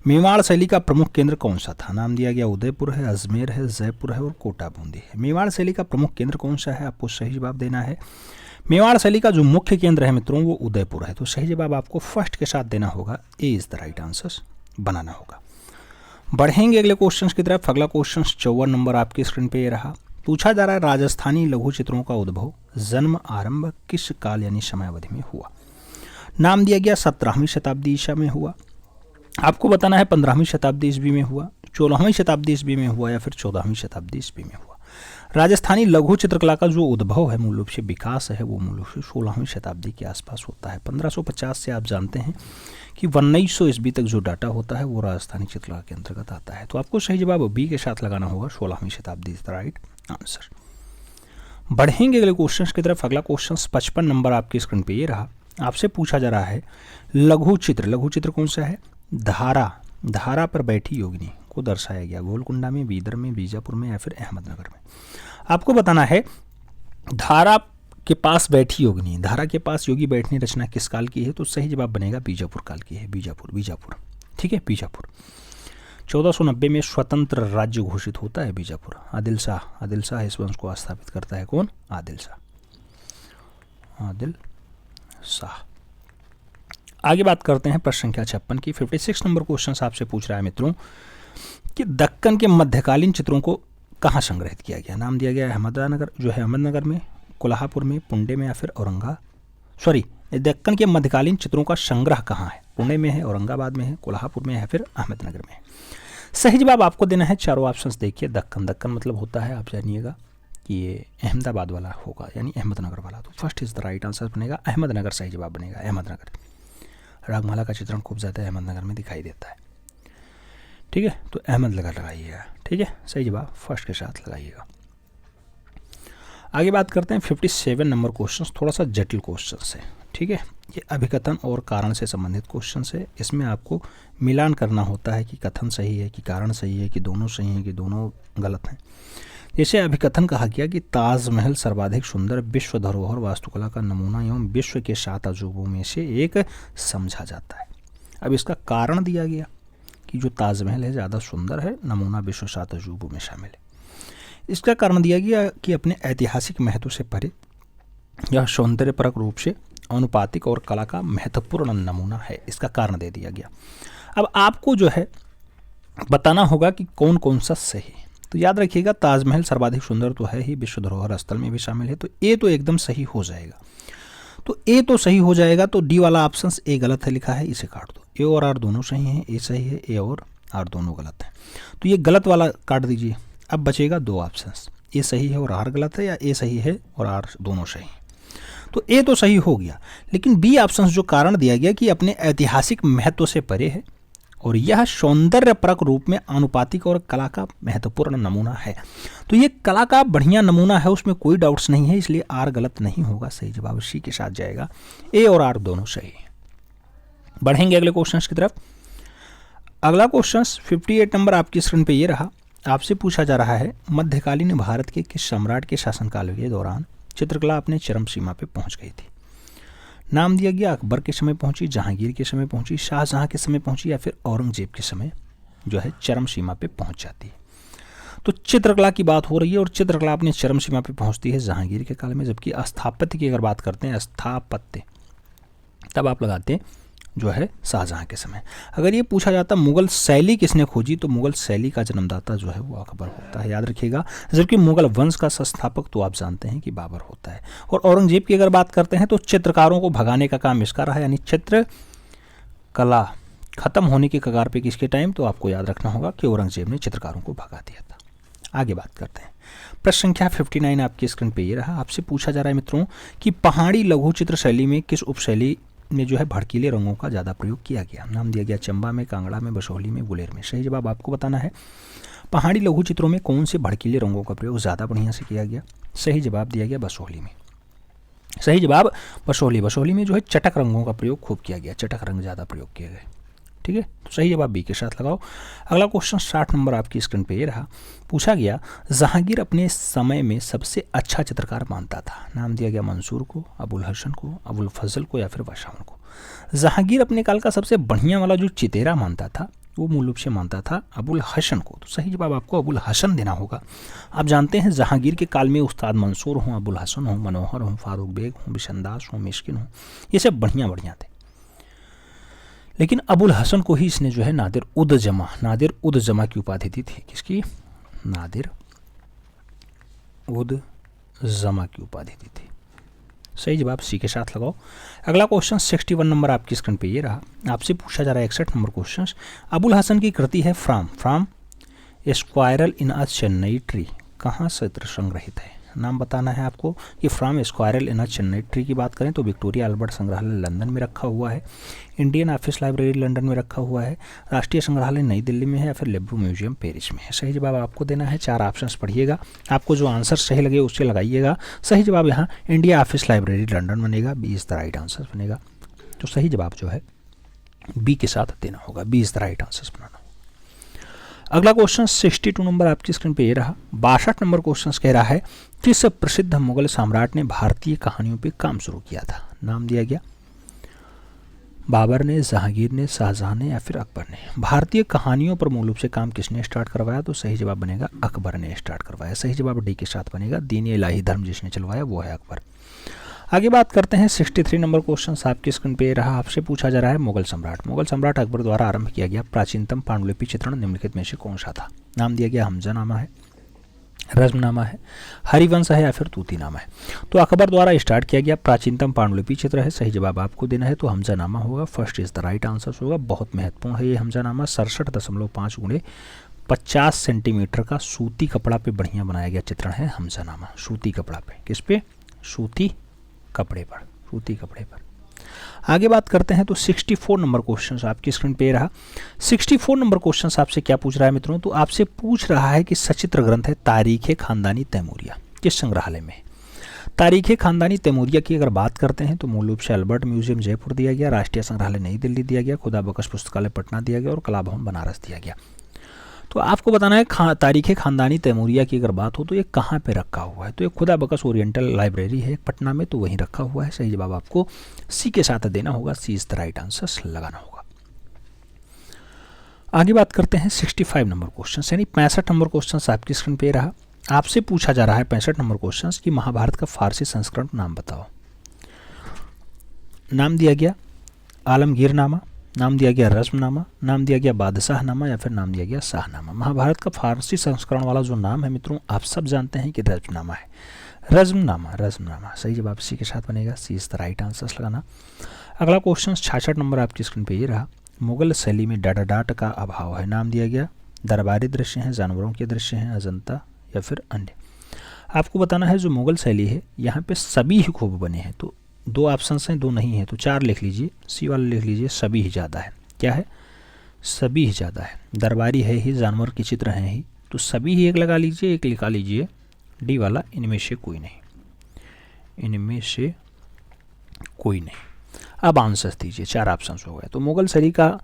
मेवाड़ शैली का प्रमुख केंद्र कौन सा था। नाम दिया गया उदयपुर है, अजमेर है, जयपुर है और कोटा बूंदी है। मेवाड़ शैली का प्रमुख केंद्र कौन सा है, आपको सही जवाब देना है। मेवाड़ शैली का जो मुख्य केंद्र है मित्रों वो उदयपुर है, तो सही जवाब आपको फर्स्ट के साथ देना होगा, ए इज द राइट आंसर्स बनाना होगा। बढ़ेंगे अगले क्वेश्चन की तरफ। अगला क्वेश्चन 54 नंबर आपकी स्क्रीन पे ये रहा। पूछा जा रहा है राजस्थानी लघु चित्रों का उद्भव, जन्म, आरंभ किस काल यानी समयावधि में हुआ। नाम दिया गया 17वीं शताब्दी ईसा में हुआ। आपको बताना है 15वीं शताब्दी ईस्वी में हुआ, 16वीं शताब्दी ईस्वी में हुआ या फिर 14वीं शताब्दी ईस्वी में हुआ। राजस्थानी लघु चित्रकला का जो उद्भव है, मूल रूप से विकास है, वो मूल रूप से 16वीं शताब्दी के आसपास होता है। 1550 से आप जानते हैं कि 1900 ईस्वी तक जो डाटा होता है वो राजस्थानी चित्रकला के अंतर्गत आता है, तो आपको सही जवाब बी के साथ लगाना होगा, 16वीं शताब्दी इज द राइट आंसर। बढ़ेंगे अगले क्वेश्चन की तरफ। अगला क्वेश्चन 55 नंबर आपकी स्क्रीन पे ये रहा। आपसे पूछा जा रहा है लघु चित्र कौन सा है। धारा पर बैठी योगिनी को दर्शाया गया गोलकुंडा में, बीदर में, बीजापुर में या फिर अहमदनगर में। आपको बताना है धारा के पास बैठी योगिनी, धारा के पास योगी बैठनी रचना किस काल की है, तो सही जवाब बनेगा बीजापुर काल की है। बीजापुर ठीक है, बीजापुर 1490 में स्वतंत्र राज्य घोषित होता है बीजापुर। आदिल शाह इस वंश को स्थापित करता है। कौन? आदिल शाह। आगे बात करते हैं प्रश्न संख्या 56 की। 56 नंबर क्वेश्चन आपसे पूछ रहा है मित्रों कि दक्कन के मध्यकालीन चित्रों को कहाँ संग्रहित किया गया। नाम दिया गया है अहमदनगर में, कोल्हापुर में, पुणे में या फिर दक्कन के मध्यकालीन चित्रों का संग्रह कहाँ है। पुणे में है, औरंगाबाद में है, कोल्हापुर में है या फिर अहमदनगर में है। सही जवाब आपको देना है, चारों ऑप्शंस देखिए। दक्कन मतलब होता है, आप जानिएगा कि ये अहमदाबाद वाला होगा यानी अहमदनगर वाला, तो first is the right answer बनेगा अहमदनगर। सही जवाब बनेगा अहमदनगर। रागमाला का चित्रण खूब ज़्यादा अहमदनगर में दिखाई देता है, ठीक है, तो अहमदनगर लगाइएगा, ठीक है। सही जवाब फर्स्ट के साथ लगाइएगा। आगे बात करते हैं 57 नंबर क्वेश्चन, थोड़ा सा जटिल क्वेश्चन है, ठीक है। ये अभिकथन और कारण से संबंधित क्वेश्चन है। इसमें आपको मिलान करना होता है कि कथन सही है कि कारण सही है कि दोनों सही है कि दोनों गलत हैं। जैसे अभिकथन कहा गया कि ताजमहल सर्वाधिक सुंदर विश्व धरोहर वास्तुकला का नमूना एवं विश्व के 7 अजूबों में से एक समझा जाता है। अब इसका कारण दिया गया कि जो ताजमहल है ज़्यादा सुंदर है, नमूना विश्व 7 अजूबों में शामिल है। इसका कारण दिया गया कि अपने ऐतिहासिक महत्व से परे यह सौंदर्यपरक रूप से अनुपातिक और कला का महत्वपूर्ण नमूना है। इसका कारण दे दिया गया। अब आपको जो है बताना होगा कि कौन कौन सा सही है। तो याद रखिएगा ताजमहल सर्वाधिक सुंदर तो है ही, विश्व धरोहर स्थल में भी शामिल है, तो ए तो एकदम सही हो जाएगा। तो ए तो सही हो जाएगा, तो डी वाला ऑप्शन ए गलत है लिखा है, इसे काट दो। ए और आर दोनों सही हैं, ए सही है, ए और आर दोनों गलत है, तो ये गलत वाला काट दीजिए। अब बचेगा 2 ऑप्शन, ए सही है और आर गलत है या ए सही है और आर दोनों सही है। तो ए तो सही हो गया, लेकिन बी ऑप्शन जो कारण दिया गया कि अपने ऐतिहासिक महत्व से परे है और यह सौंदर्यपरक रूप में आनुपातिक और कला का महत्वपूर्ण नमूना है, तो ये कला का बढ़िया नमूना है, उसमें कोई डाउट्स नहीं है, इसलिए आर गलत नहीं होगा। सही जवाब सी के साथ जाएगा, ए और आर दोनों सही है। बढ़ेंगे अगले क्वेश्चन की तरफ। अगला क्वेश्चन 58 नंबर आपकी स्क्रीन पे ये रहा। आपसे पूछा जा रहा है मध्यकालीन भारत के किस सम्राट के शासनकाल के दौरान चित्रकला अपने चरम सीमा पे पहुंच गई थी। नाम दिया गया अकबर के समय पहुंची, जहांगीर के समय पहुंची, शाहजहां के समय पहुंची या फिर औरंगजेब के समय जो है चरम सीमा पे पहुंच जाती है। तो चित्रकला की बात हो रही है और चित्रकला अपने चरम सीमा पे पहुंचती है जहांगीर के काल में, जबकि स्थापत्य की अगर बात करते हैं स्थापत्य तब आप लगाते हैं जो है शाहजहां के समय। अगर ये पूछा जाता मुगल शैली किसने खोजी, तो मुगल शैली का जन्मदाता जो है वो अकबर होता है, याद रखिएगा। जबकि मुगल वंश का संस्थापक तो आप जानते हैं कि बाबर होता है। और औरंगजेब की अगर बात करते हैं तो चित्रकारों को भगाने का काम इसका रहा, यानी चित्रकला खत्म होने की कगार पे किसके टाइम, तो आपको याद रखना होगा कि औरंगजेब ने चित्रकारों को भगा दिया था। आगे बात करते हैं प्रश्न संख्या 59 आपकी स्क्रीन पे ये रहा। आपसे पूछा जा रहा है मित्रों कि पहाड़ी लघु चित्र शैली में किस उपशैली में जो है भड़कीले रंगों का ज़्यादा प्रयोग किया गया। नाम दिया गया चंबा में, कांगड़ा में, बसोहली में, गुलेर में। सही जवाब आपको बताना है। पहाड़ी लघु चित्रों में कौन से भड़कीले रंगों का प्रयोग ज़्यादा बढ़िया से किया गया। सही जवाब दिया गया बसोहली में। सही जवाब बसोहली। बसोहली में जो है चटक रंगों का प्रयोग खूब किया गया, चटक रंग ज़्यादा प्रयोग किए गए। ठीक है, तो सही जवाब बी के साथ लगाओ। अगला क्वेश्चन 60 नंबर आपकी स्क्रीन पे ये रहा। पूछा गया जहांगीर अपने समय में सबसे अच्छा चित्रकार मानता था। नाम दिया गया मंसूर को, अबुल हसन को, अबुल फजल को या फिर वाशावन को। जहांगीर अपने काल का सबसे बढ़िया वाला जो चितेरा मानता था वो मूल रूप से मानता था अबुल हसन को। तो सही जवाब आपको अबुल हसन देना होगा। आप जानते हैं जहांगीर के काल में उस्ताद मंसूर हों, अबुल हसन हों, मनोहर हों, फारूक बेग हों, बिशंदास हों, मिस्किन हों, ये सब बढ़िया बढ़िया थे। लेकिन अबुल हसन को ही इसने जो है नादिर उद जमा की उपाधि दी थी। किसकी? नादिर उद जमा की उपाधि दी थी। सही जवाब सी के साथ लगाओ। अगला क्वेश्चन 61 नंबर आपकी स्क्रीन पे ये रहा। आपसे पूछा जा रहा है 61 नंबर क्वेश्चन। अबुल हसन की कृति है from A squirrel in a Chennai tree, कहाँ से संग्रहित है। नाम बताना है आपको कि from squirrel in a Chennai tree की बात करें तो विक्टोरिया अल्बर्ट संग्रहालय लंदन में रखा हुआ है, इंडियन ऑफिस लाइब्रेरी लंदन में रखा हुआ है, राष्ट्रीय संग्रहालय नई दिल्ली में है या फिर लेब्रू म्यूजियम पेरिस में है। सही जवाब आपको देना है। 4 ऑप्शंस पढ़िएगा, आपको जो आंसर सही लगे उससे लगाइएगा। सही जवाब यहाँ इंडिया ऑफिस लाइब्रेरी लंदन बनेगा, B is the right answer बनेगा। तो सही जवाब जो है बी के साथ देना होगा, B is the right answer बनाना। अगला क्वेश्चन 62 नंबर आपकी स्क्रीन पे ये रहा। 62 नंबर क्वेश्चन कह रहा है किस प्रसिद्ध मुगल सम्राट ने भारतीय कहानियों पे काम शुरू किया था। नाम दिया गया बाबर ने, जहांगीर ने, शाहजहां ने या फिर अकबर ने। भारतीय कहानियों पर मूल रूप से काम किसने स्टार्ट करवाया। तो सही जवाब बनेगा अकबर ने स्टार्ट करवाया। सही जवाब डी के साथ बनेगा। दीनी इलाही धर्म जिसने चलवाया वो है अकबर। आगे बात करते हैं 63 नंबर क्वेश्चन आपकी स्क्रीन पे रहा। आपसे पूछा जा रहा है मुगल सम्राट अकबर द्वारा आरंभ किया गया प्राचीनतम पांडुलिपि चित्रण निम्नलिखित में से कौन सा था। नाम दिया गया हमजानामा है, रज़्मनामा है, हरिवंश है या फिर तूतीनामा है। तो अकबर द्वारा स्टार्ट किया गया प्राचीनतम पांडुलिपि चित्र है। सही जवाब आपको देना है। तो हमजानामा होगा, first is the right answer होगा। बहुत महत्वपूर्ण है ये हमजानामा। 67.5 गुणे 50 सेंटीमीटर का सूती कपड़ा पे बढ़िया बनाया गया चित्रण है हमजानामा। सूती कपड़ा पे, किस पे? सूती कपड़े पर। आगे बात करते हैं तो 64 नंबर क्वेश्चन आपकी स्क्रीन पे रहा। 64 नंबर क्वेश्चन आपसे क्या पूछ रहा है मित्रों। तो आपसे पूछ रहा है कि सचित्र ग्रंथ है तारीख खानदानी तैमूरिया किस संग्रहालय में। तारीख खानदानी तैमूरिया की अगर बात करते हैं तो मूल रूप से अल्बर्ट म्यूजियम जयपुर दिया गया, राष्ट्रीय संग्रहालय नई दिल्ली दिया गया, खुदा बख्श पुस्तकालय पटना दिया गया और कला भवन बनारस दिया गया। तो आपको बताना है तारीख खानदानी तैमूरिया की अगर बात हो तो ये कहाँ पे रखा हुआ है। तो ये खुदा बख्श ओरिएंटल लाइब्रेरी है पटना में, तो वहीं रखा हुआ है। सही जवाब आपको सी के साथ देना होगा, सी इज द राइट आंसर लगाना होगा। आगे बात करते हैं 65 नंबर क्वेश्चन यानी 65 नंबर क्वेश्चन आपकी स्क्रीन पे रहा। आपसे पूछा जा रहा है 65 नंबर क्वेश्चन कि महाभारत का फारसी संस्करण नाम बताओ। नाम दिया गया आलमगीरनामा, नाम दिया गया रज़्मनामा, नाम दिया गया बादशाहनामा या फिर नाम दिया गया शाहनामा। महाभारत का फारसी संस्करण वाला जो नाम है मित्रों आप सब जानते हैं कि रज़्मनामा है। रज़्मनामा सही जवाब सी के साथ बनेगा, सी इज द राइट आंसर लगाना। अगला क्वेश्चन 66 नंबर आपकी स्क्रीन पे ये रहा। मुगल शैली में डाट का अभाव है। नाम दिया गया दरबारी दृश्य हैं, जानवरों के दृश्य हैं, अजंता या फिर अन्य। आपको बताना है जो मुगल शैली है यहाँ पे सभी ही खूब बने हैं। तो 2 ऑप्शंस हैं, 2 नहीं है तो 4 लिख लीजिए। सी वाला लिख लीजिए सभी ही ज़्यादा है। क्या है? सभी ही ज़्यादा है। दरबारी है ही, जानवर के चित्र हैं ही, तो सभी ही एक लगा लीजिए, एक लिखा लीजिए। डी वाला इनमें से कोई नहीं, इनमें से कोई नहीं। अब आंसर दीजिए, 4 ऑप्शंस हो गए। तो मुगल शैली का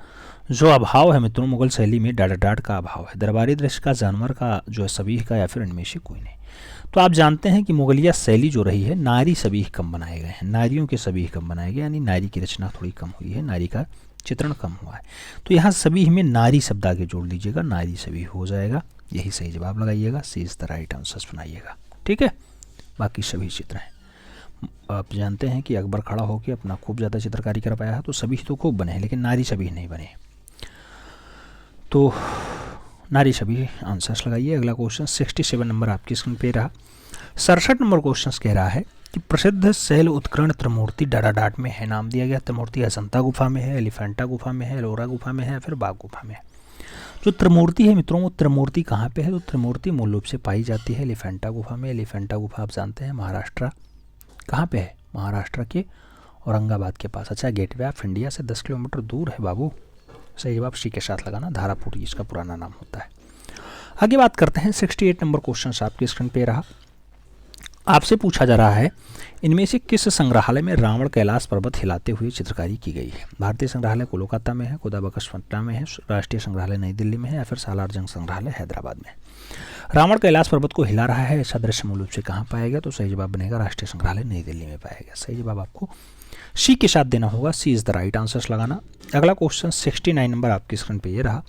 जो अभाव है मित्रों, मुगल शैली में डाट का अभाव है, दरबारी दृश्य का, जानवर का जो है सभी का, या फिर इनमें से कोई नहीं। तो आप जानते हैं कि मुगलिया शैली जो रही है नारी सभी कम बनाए गए हैं, नारियों के सभी कम बनाए गए, यानी नारी की रचना थोड़ी कम हुई है, नारी का चित्रण कम हुआ है। तो यहाँ सभी में नारी शब्द आगे जोड़ लीजिएगा, नारी सभी हो जाएगा। यही सही जवाब लगाइएगा, सी इज द राइट आंसर बनाइएगा। ठीक है, बाकी सभी चित्र हैं। आप जानते हैं कि अकबर खड़ा होकर अपना खूब ज़्यादा चित्रकारी कर पाया है, तो सभी तो खूब बने हैं लेकिन नारी सभी नहीं बने। तो नारी सभी आंसर्स लगाइए। अगला क्वेश्चन 67 नंबर आपकी स्क्रीन पे रहा। 67 नंबर क्वेश्चन कह रहा है कि प्रसिद्ध शैल उत्कीर्ण त्रिमूर्ति डाट में है। नाम दिया गया त्रिमूर्ति अजंता गुफा में है, एलिफेंटा गुफा में है, एलोरा गुफा में है, फिर बाघ गुफा में है। जो त्रिमूर्ति है मित्रों, वो त्रिमूर्ति कहाँ पे है? तो त्रिमूर्ति मूल रूप से पाई जाती है एलिफेंटा गुफा में। एलिफेंटा गुफा आप जानते हैं महाराष्ट्र, कहाँ पे है? महाराष्ट्र के औरंगाबाद के पास। अच्छा, गेटवे ऑफ इंडिया से 10 किलोमीटर दूर है बाबू। सही जवाब सी के साथ लगाना, धारापुरी इसका पुराना नाम होता है। आगे बात करते हैं, 68 नंबर क्वेश्चन आपकी स्क्रीन पे रहा। आपसे पूछा जा रहा है, इनमें से किस संग्रहालय में रावण कैलाश पर्वत हिलाते हुए चित्रकारी की गई है? भारतीय संग्रहालय कोलकाता में है, खुदाबख्श पटना में है, राष्ट्रीय संग्रहालय नई दिल्ली में है, या फिर सालार जंग संग्रहालय हैदराबाद में। रावण कैलाश पर्वत को हिला रहा है, ऐसा दृश्य मूल रूप से कहाँ पाया गया? तो सही जवाब बनेगा राष्ट्रीय संग्रहालय नई दिल्ली में पाया गया। सही जवाब आपको सी के साथ देना होगा, सी इज द राइट आंसर्स लगाना। अगला क्वेश्चन 69 नंबर आपकी स्क्रीन पे ये रहा।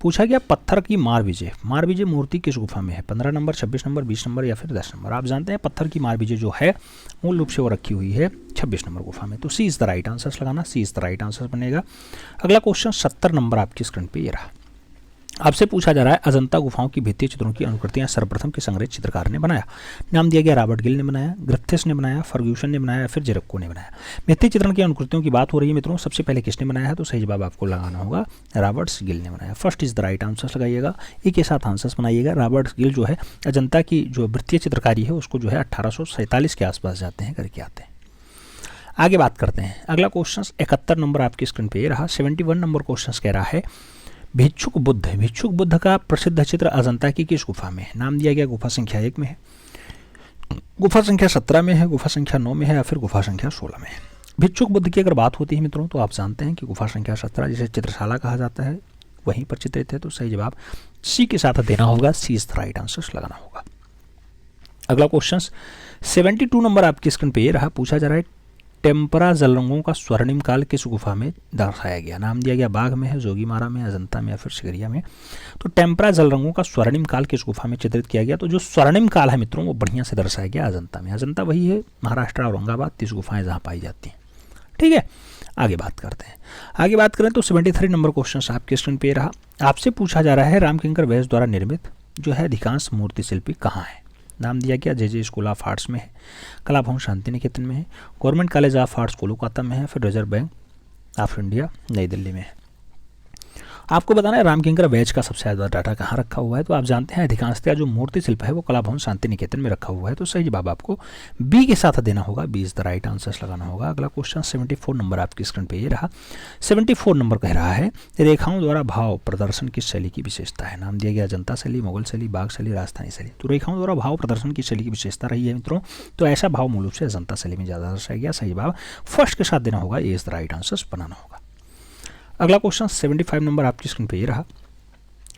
पूछा गया पत्थर की मार विजय मूर्ति किस गुफा में है? 15 नंबर, 26 नंबर, 20 नंबर या फिर 10 नंबर। आप जानते हैं पत्थर की मार विजय जो है मूल रूप से वो रखी हुई है 26 नंबर गुफा में। तो सी इज द राइट आंसर्स लगाना, सी इज द राइट आंसर बनेगा। अगला क्वेश्चन 70 नंबर आपकी स्क्रीन पे ये रहा। आपसे पूछा जा रहा है, अजंता गुफाओं की भित्ति चित्रों की अनुकृतियां सर्वप्रथम किस अंग्रेज चित्रकार ने बनाया? नाम दिया गया रॉबर्ट गिल ने बनाया, ग्रिफिथ्स ने बनाया, फर्ग्यूसन ने बनाया, फिर जेरक्को ने बनाया। भित्ति चित्रण की अनुकृतियों की बात हो रही है मित्रों, सबसे पहले किसने बनाया है? तो सही जवाब आपको लगाना होगा रॉबर्ट गिल ने बनाया। First is the right answer लगाइएगा, एक के साथ आंसर्स बनाइएगा। रॉबर्ट गिल जो है अजंता की जो वृत्तीय चित्रकारी है उसको जो है 1847 के आसपास जाते हैं करके आते हैं। आगे बात करते हैं, अगला क्वेश्चन 71 नंबर आपकी स्क्रीन पे ये रहा। 71 नंबर क्वेश्चन कह रहा है, भिक्षुक बुद्ध का प्रसिद्ध चित्र अजंता की किस गुफा में है? नाम दिया गया गुफा संख्या 1 में है, गुफा संख्या 17 में है, गुफा संख्या 9 में है, या फिर गुफा संख्या 16 में है। भिक्षुक बुद्ध की अगर बात होती है मित्रों तो आप जानते हैं कि गुफा संख्या 17 जिसे चित्रशाला कहा जाता है वहीं पर चित्रित है। तो सही जवाब सी के साथ देना होगा, सी इज द राइट आंसर लगाना होगा। अगला क्वेश्चन 72 नंबर आपकी स्क्रीन पे ये रहा। पूछा जा रहा है, टेम्परा जलरंगों का स्वर्णिम काल किस गुफा में दर्शाया गया? नाम दिया गया बाघ में है, जोगीमारा में, अजंता में, या फिर सिगरिया में। तो टेम्परा जलरंगों का स्वर्णिम काल किस गुफा में चित्रित किया गया? तो जो स्वर्णिम काल है मित्रों वो बढ़िया से दर्शाया गया अजंता में। अजंता वही है महाराष्ट्र औरंगाबाद 30 गुफाएं जहाँ पाई जाती हैं। ठीक है, आगे बात करते हैं। आगे बात करें तो 73 नंबर क्वेश्चन आपके स्क्रीन पे रहा। आपसे पूछा जा रहा है, रामकिंकर वैस द्वारा निर्मित जो है अधिकांश मूर्ति शिल्पी कहाँ है? नाम दिया गया जे स्कूल ऑफ आर्ट्स में है, कला भवन शांति निकेतन में है, government college of arts Kolkata में है, फिर रिजर्व बैंक ऑफ इंडिया नई दिल्ली में है। आपको बताना है रामकिंकर वैज का सबसे ज़्यादा डाटा कहाँ रखा हुआ है? तो आप जानते हैं अधिकांशतः जो मूर्ति शिल्प है वो कला भवन शांति निकेतन में रखा हुआ है। तो सही जवाब आपको बी के साथ देना होगा, B is the right answer लगाना होगा। अगला क्वेश्चन 74 नंबर आपकी स्क्रीन पे ये रहा। 74 नंबर कह रहा है, रेखाओं द्वारा भाव प्रदर्शन की शैली की विशेषता है? नाम दिया गया अजंता शैली, मुगल शैली, बाघ शैली, राजस्थानी शैली। तो रेखाओं द्वारा भाव प्रदर्शन की शैली की विशेषता रही है मित्रों, तो ऐसा भाव मूल रूप से अजंता शैली में ज़्यादा दर्शाया गया। सही जवाब फर्स्ट के साथ देना होगा, ए इज द राइट आंसर बनाना होगा। अगला क्वेश्चन 75 नंबर आपकी स्क्रीन पे ये रहा।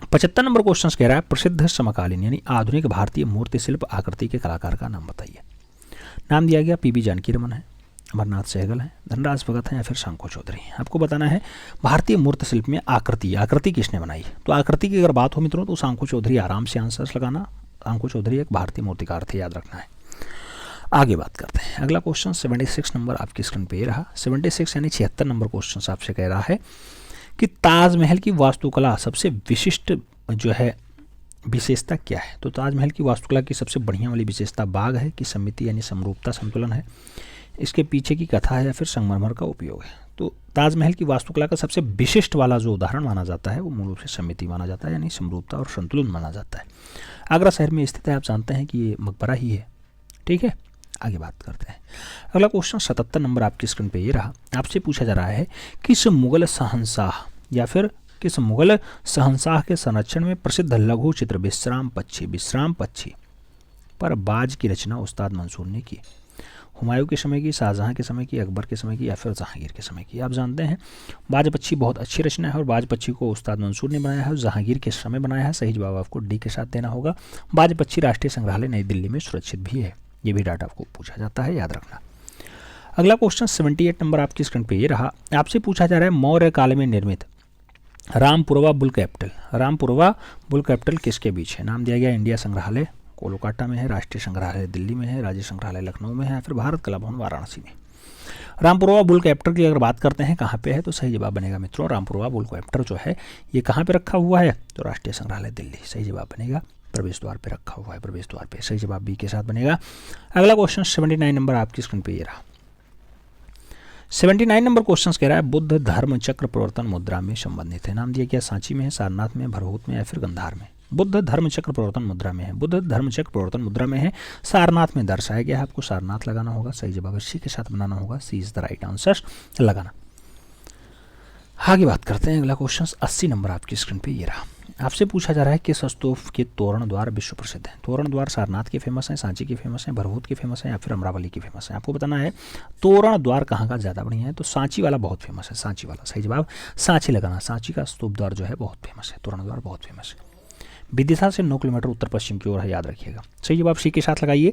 75 नंबर क्वेश्चन कह रहा है, प्रसिद्ध समकालीन यानी आधुनिक भारतीय मूर्ति शिल्प आकृति के कलाकार का नाम बताइए। नाम दिया गया पीबी जानकी रमन है, अमरनाथ सहगल है, धनराज भगत है, या फिर शंको चौधरी। आपको बताना है भारतीय मूर्ति शिल्प में आकृति किसने बनाई? तो आकृति की अगर बात हो मित्रों तो शंको चौधरी आराम से आंसर्स लगाना। शंको चौधरी एक भारतीय मूर्तिकार थे, याद रखना है। आगे बात करते हैं, अगला क्वेश्चन 76 नंबर आपकी स्क्रीन पे रहा। 76 यानी 76 नंबर क्वेश्चन आपसे कह रहा है कि ताजमहल की वास्तुकला सबसे विशिष्ट जो है विशेषता क्या है? तो ताजमहल की वास्तुकला की सबसे बढ़िया वाली विशेषता बाघ है कि समिति यानी समरूपता संतुलन है, इसके पीछे की कथा है, या फिर संगमरमर का उपयोग है। तो ताजमहल की वास्तुकला का सबसे विशिष्ट वाला जो उदाहरण माना जाता है वो मूल रूप से समिति माना जाता है, यानी समरूपता और संतुलन माना जाता है। आगरा शहर में स्थित है, आप जानते हैं कि ये मकबरा ही है। ठीक है, आगे बात करते हैं। अगला क्वेश्चन 77 नंबर आपकी स्क्रीन पे ये रहा। आपसे पूछा जा रहा है, किस मुगल शहंशाह या फिर किस मुगल शहंशाह के संरक्षण में प्रसिद्ध लघु चित्र विश्राम पक्षी पर बाज की रचना उस्ताद मंसूर ने की? हुमायूं के समय की, शाहजहां के समय की, अकबर के समय की, या फिर जहांगीर के समय की? आप जानते हैं बाज पक्षी बहुत अच्छी रचना है और बाज पक्षी को उस्ताद मंसूर ने बनाया है और जहांगीर के समय बनाया है। सही जवाब आपको डी के साथ देना होगा। बाज पक्षी राष्ट्रीय संग्रहालय नई दिल्ली में सुरक्षित भी है, ये भी डाटा आपको पूछा जाता है, याद रखना। अगला क्वेश्चन 78 नंबर आपकी स्क्रीन पे ये रहा। आपसे पूछा जा रहा है, मौर्य काल में निर्मित रामपुरवा बुल कैपिटल किसके बीच है? नाम दिया गया इंडिया संग्रहालय कोलकाता में है, राष्ट्रीय संग्रहालय दिल्ली में है, राज्य संग्रहालय लखनऊ में है, या फिर भारत कला भवन वाराणसी में। रामपुरवा बुल कैपिटल की अगर बात करते हैं कहाँ पे है तो सही जवाब बनेगा मित्रों रामपुरवा बुल कैपिटल जो है ये कहाँ पे रखा हुआ है? तो राष्ट्रीय संग्रहालय दिल्ली। सही जवाब बनेगा प्रवेश द्वार पे रखा हुआ है, प्रवेश द्वार पे। सही जवाब बी के साथ बनेगा। अगला क्वेश्चन 79 नंबर आपकी स्क्रीन पे ये रहा। 79 नंबर क्वेश्चन कह रहा है बुद्ध धर्म चक्र प्रवर्तन मुद्रा में संबंधित है। नाम दिया गया सांची में है, सारनाथ में, भरभूत में या फिर गंधार में। बुद्ध धर्म चक्र प्रवर्तन मुद्रा में है, बुद्ध धर्म चक्र प्रवर्तन मुद्रा में है, सारनाथ में दर्शाया गया है। आपको सारनाथ लगाना होगा, सही जवाब सी के साथ बनाना होगा, सी इज द राइट आंसर लगाना। आगे बात करते हैं, अगला क्वेश्चन 80 नंबर आपकी स्क्रीन पे ये रहा। आपसे पूछा जा रहा है किस स्तूप के तोरण द्वार विश्व प्रसिद्ध हैं। तोरण द्वार सारनाथ के फेमस हैं, सांची के फेमस हैं, भरभूत के फेमस हैं या फिर अमरावली के फेमस हैं। आपको बताना है तोरण द्वार कहाँ का ज़्यादा बढ़िया है। तो सांची वाला बहुत फेमस है, सांची वाला, सही जवाब सांची लगाना। सांची का स्तूप द्वार जो है बहुत फेमस है, तोरण द्वार बहुत फेमस है। विदिशा से 9 किलोमीटर उत्तर पश्चिम की ओर है, याद रखिएगा। सही जवाब सी के साथ लगाइए।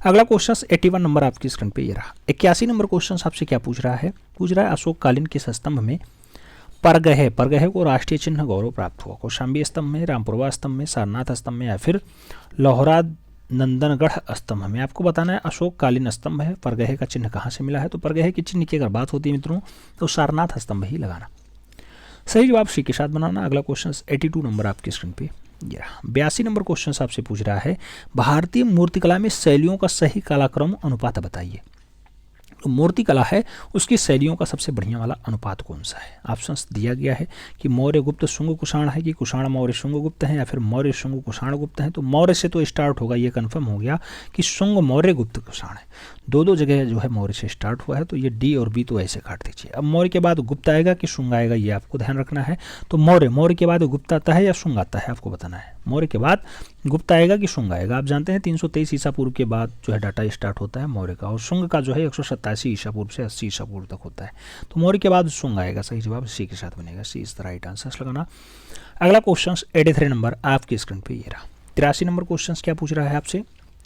अगला क्वेश्चन 81 नंबर आपकी स्क्रीन पे ये रहा। 81 नंबर क्वेश्चन आपसे क्या पूछ रहा है? पूछ रहा है अशोक कालीन किस स्तंभ में परगहे को राष्ट्रीय चिन्ह गौरव प्राप्त हुआ। कौशाम्बी स्तंभ में, रामपुरवा स्तंभ में, सारनाथ स्तंभ में या फिर लोहरा नंदनगढ़ स्तंभ में। आपको बताना है अशोक कालीन स्तंभ है, परगहे का चिन्ह कहाँ से मिला है। तो परगहे के चिन्ह की अगर बात होती है मित्रों तो सारनाथ स्तंभ ही लगाना। सही जवाब सी के साथ बनाना। अगला क्वेश्चन 82 नंबर आपकी स्क्रीन पे ये रहा। 82 नंबर क्वेश्चन आपसे पूछ रहा है भारतीय मूर्तिकला में शैलियों का सही कालक्रम अनुपात बताइए। मूर्तिकला है उसकी शैलियों का सबसे बढ़िया वाला अनुपात कौन सा है? ऑप्शंस दिया गया है कि मौर्य गुप्त शुंग कुषाण है, कि कुषाण मौर्य शुंग गुप्त है या फिर मौर्य शुंग कुषाण गुप्त है। तो मौर्य से तो स्टार्ट होगा, ये कंफर्म हो गया कि शुंग मौर्य गुप्त कुषाण है। दो जगह जो है मौर्य से स्टार्ट हुआ है, तो ये डी और बी तो ऐसे काट दीजिए। अब मौर्य के बाद गुप्त आएगा कि शुंग आएगा, ये आपको ध्यान रखना है। तो मौर्य के बाद गुप्त आता है या शुंग आता है, आपको बताना है। मौर्य के बाद गुप्त आएगा कि शुंग आएगा। आप जानते हैं 323 ईसा पूर्व के बाद जो है डाटा स्टार्ट होता है मौर्य का, और शुंग का जो है 187 ईसा पूर्व से 80 ईसा पूर्व तक होता है। तो मौर्य के बाद शुंग आएगा, सही जवाब सी के साथ बनेगा, सी इज द राइट आंसर लगाना। अगला क्वेश्चन 83 नंबर आपकी स्क्रीन पे ये रहा। 83 नंबर क्वेश्चन क्या पूछ रहा है आपसे?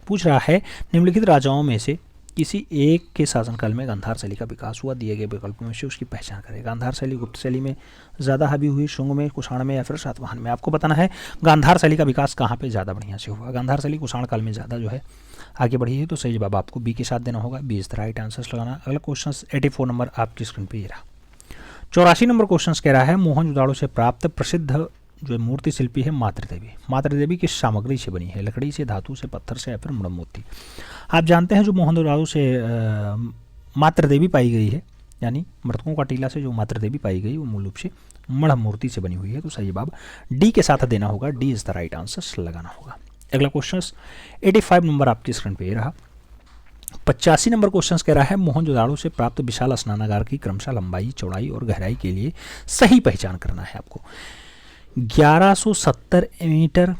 पूछ रहा है निम्नलिखित राजाओं में से किसी एक के शासनकाल में गांधार शैली का विकास हुआ, दिए गए विकल्पों में से उसकी पहचान करें। गांधार शैली गुप्त शैली में ज़्यादा हावी हुई, शुंग में, कुषाण में या फिर सातवाहन में। आपको बताना है गांधार शैली का विकास कहाँ पे ज़्यादा बढ़िया से हुआ। गांधार शैली कुषाण काल में ज़्यादा जो है आगे बढ़ी है, तो सही जवाब आपको बी के साथ देना होगा, B is the right answer लगाना। अगला क्वेश्चन 84 नंबर आपकी स्क्रीन पर ये रहा। 84 नंबर क्वेश्चन कह रहा है मोहनजोदाड़ो से प्राप्त प्रसिद्ध जो मूर्ति शिल्पी है मातृदेवी। मातृदेवी किस सामग्री से बनी है? लकड़ी से, धातु से, पत्थर से या फिर मृग मोती। आप जानते हैं जो मोहनजोदाड़ो से मातृदेवी पाई गई है, यानी मृतकों का टीला से जो मातृदेवी पाई गई वो मूल रूप से मढ़ मूर्ति से बनी हुई है। तो सही जवाब डी के साथ देना होगा, D is the right answer लगाना होगा। अगला क्वेश्चन 85 नंबर आपकी स्क्रीन पे रहा। 85 नंबर क्वेश्चन कह रहा है मोहनजोदाड़ो से प्राप्त विशाल स्नानागार की क्रमशः लंबाई, चौड़ाई और गहराई के लिए सही पहचान करना है आपको। 1170 मीटर,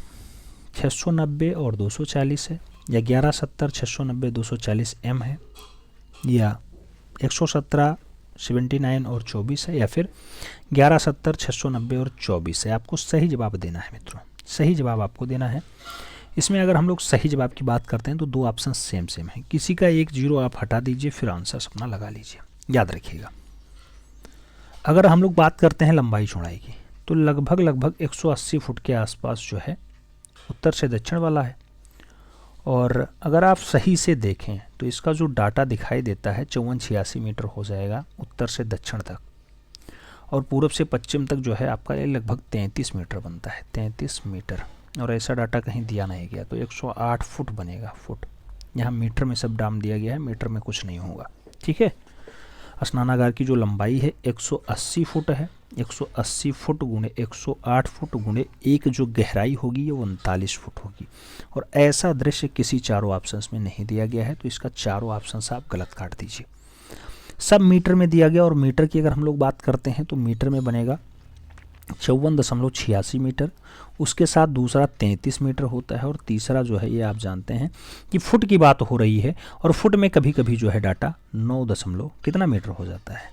690 और 240 है, या 1170, 690, 240 एम है, या 117, 79 और 24 है, या फिर 1170, 690 और 24 है। आपको सही जवाब देना है मित्रों, सही जवाब आपको देना है। इसमें अगर हम लोग सही जवाब की बात करते हैं तो दो ऑप्शन सेम है, किसी का एक जीरो आप हटा दीजिए, फिर आंसर अपना लगा लीजिए, याद रखिएगा। अगर हम लोग बात करते हैं लंबाई चौड़ाई की तो लगभग 180 फुट के आसपास जो है उत्तर से दक्षिण वाला है। और अगर आप सही से देखें तो इसका जो डाटा दिखाई देता है 54-86 मीटर हो जाएगा उत्तर से दक्षिण तक, और पूरब से पश्चिम तक जो है आपका ये लगभग 33 मीटर बनता है, 33 मीटर। और ऐसा डाटा कहीं दिया नहीं गया, तो 108 फुट बनेगा, फुट। यहाँ मीटर में सब डाम दिया गया है, मीटर में कुछ नहीं होगा, ठीक है। स्नानागार की जो लंबाई है 180 फुट है, 180 फुट गुणे 108 फुट गुणे एक जो गहराई होगी ये 39 फुट होगी। और ऐसा दृश्य किसी चारों ऑप्शंस में नहीं दिया गया है, तो इसका चारों ऑप्शंस आप गलत काट दीजिए। सब मीटर में दिया गया, और मीटर की अगर हम लोग बात करते हैं तो मीटर में बनेगा 54.86 मीटर, उसके साथ दूसरा 33 मीटर होता है, और तीसरा जो है ये आप जानते हैं कि फुट की बात हो रही है, और फुट में कभी कभी जो है डाटा 9 कितना मीटर हो जाता है,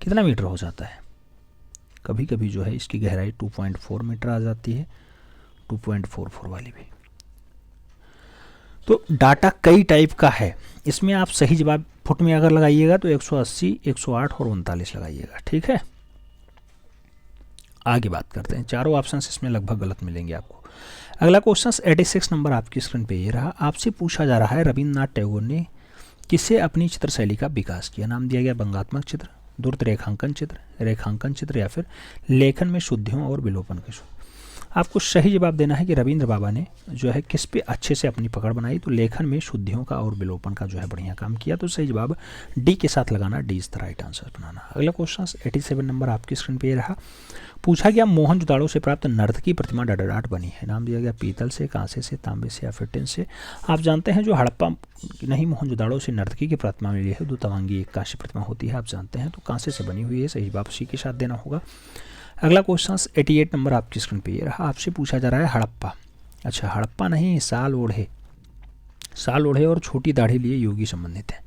कितना मीटर हो जाता है, कभी कभी जो है इसकी गहराई 2.4 मीटर आ जाती है, 2.44 वाली भी। तो डाटा कई टाइप का है, इसमें आप सही जवाब फुट में अगर लगाइएगा तो 180, 108 और 39 लगाइएगा, ठीक है। आगे बात करते हैं, चारों ऑप्शन इसमें लगभग गलत मिलेंगे आपको। अगला क्वेश्चन 86 नंबर आपकी स्क्रीन पे ये रहा। आपसे पूछा जा रहा है रविन्द्रनाथ टैगोर ने किससे अपनी चित्र शैली का विकास किया? नाम दिया गया व्यंग्यात्मक चित्र, द्रुत रेखांकन चित्र, रेखांकन चित्र या फिर लेखन में शुद्धियों और विलोपन के शुद्ध। आपको सही जवाब देना है कि रविंद्र बाबा ने जो है किस पे अच्छे से अपनी पकड़ बनाई, तो लेखन में शुद्धियों का और विलोपन का जो है बढ़िया काम किया। तो सही जवाब डी के साथ लगाना, D is the right answer बनाना। अगला क्वेश्चन 87 नंबर आपकी स्क्रीन पे ये रहा। पूछा गया मोहनजोदाड़ो से प्राप्त नर्तकी प्रतिमा डट बनी है। नाम दिया गया पीतल से, कांसे से, तांबे से या फिर टिन से। आप जानते हैं जो हड़प्पा नहीं मोहनजोदाड़ो से नर्तकी की प्रतिमा मिली है, दो तवांगी एक कांस्य प्रतिमा होती है, आप जानते हैं, तो कांसे से बनी हुई है। सही जवाब सी के साथ देना होगा। अगला क्वेश्चन 88 नंबर आपकी स्क्रीन पे ये रहा। आपसे पूछा जा रहा है हड़प्पा, अच्छा हड़प्पा नहीं, साल ओढ़े और छोटी दाढ़ी लिए योगी संबंधित है।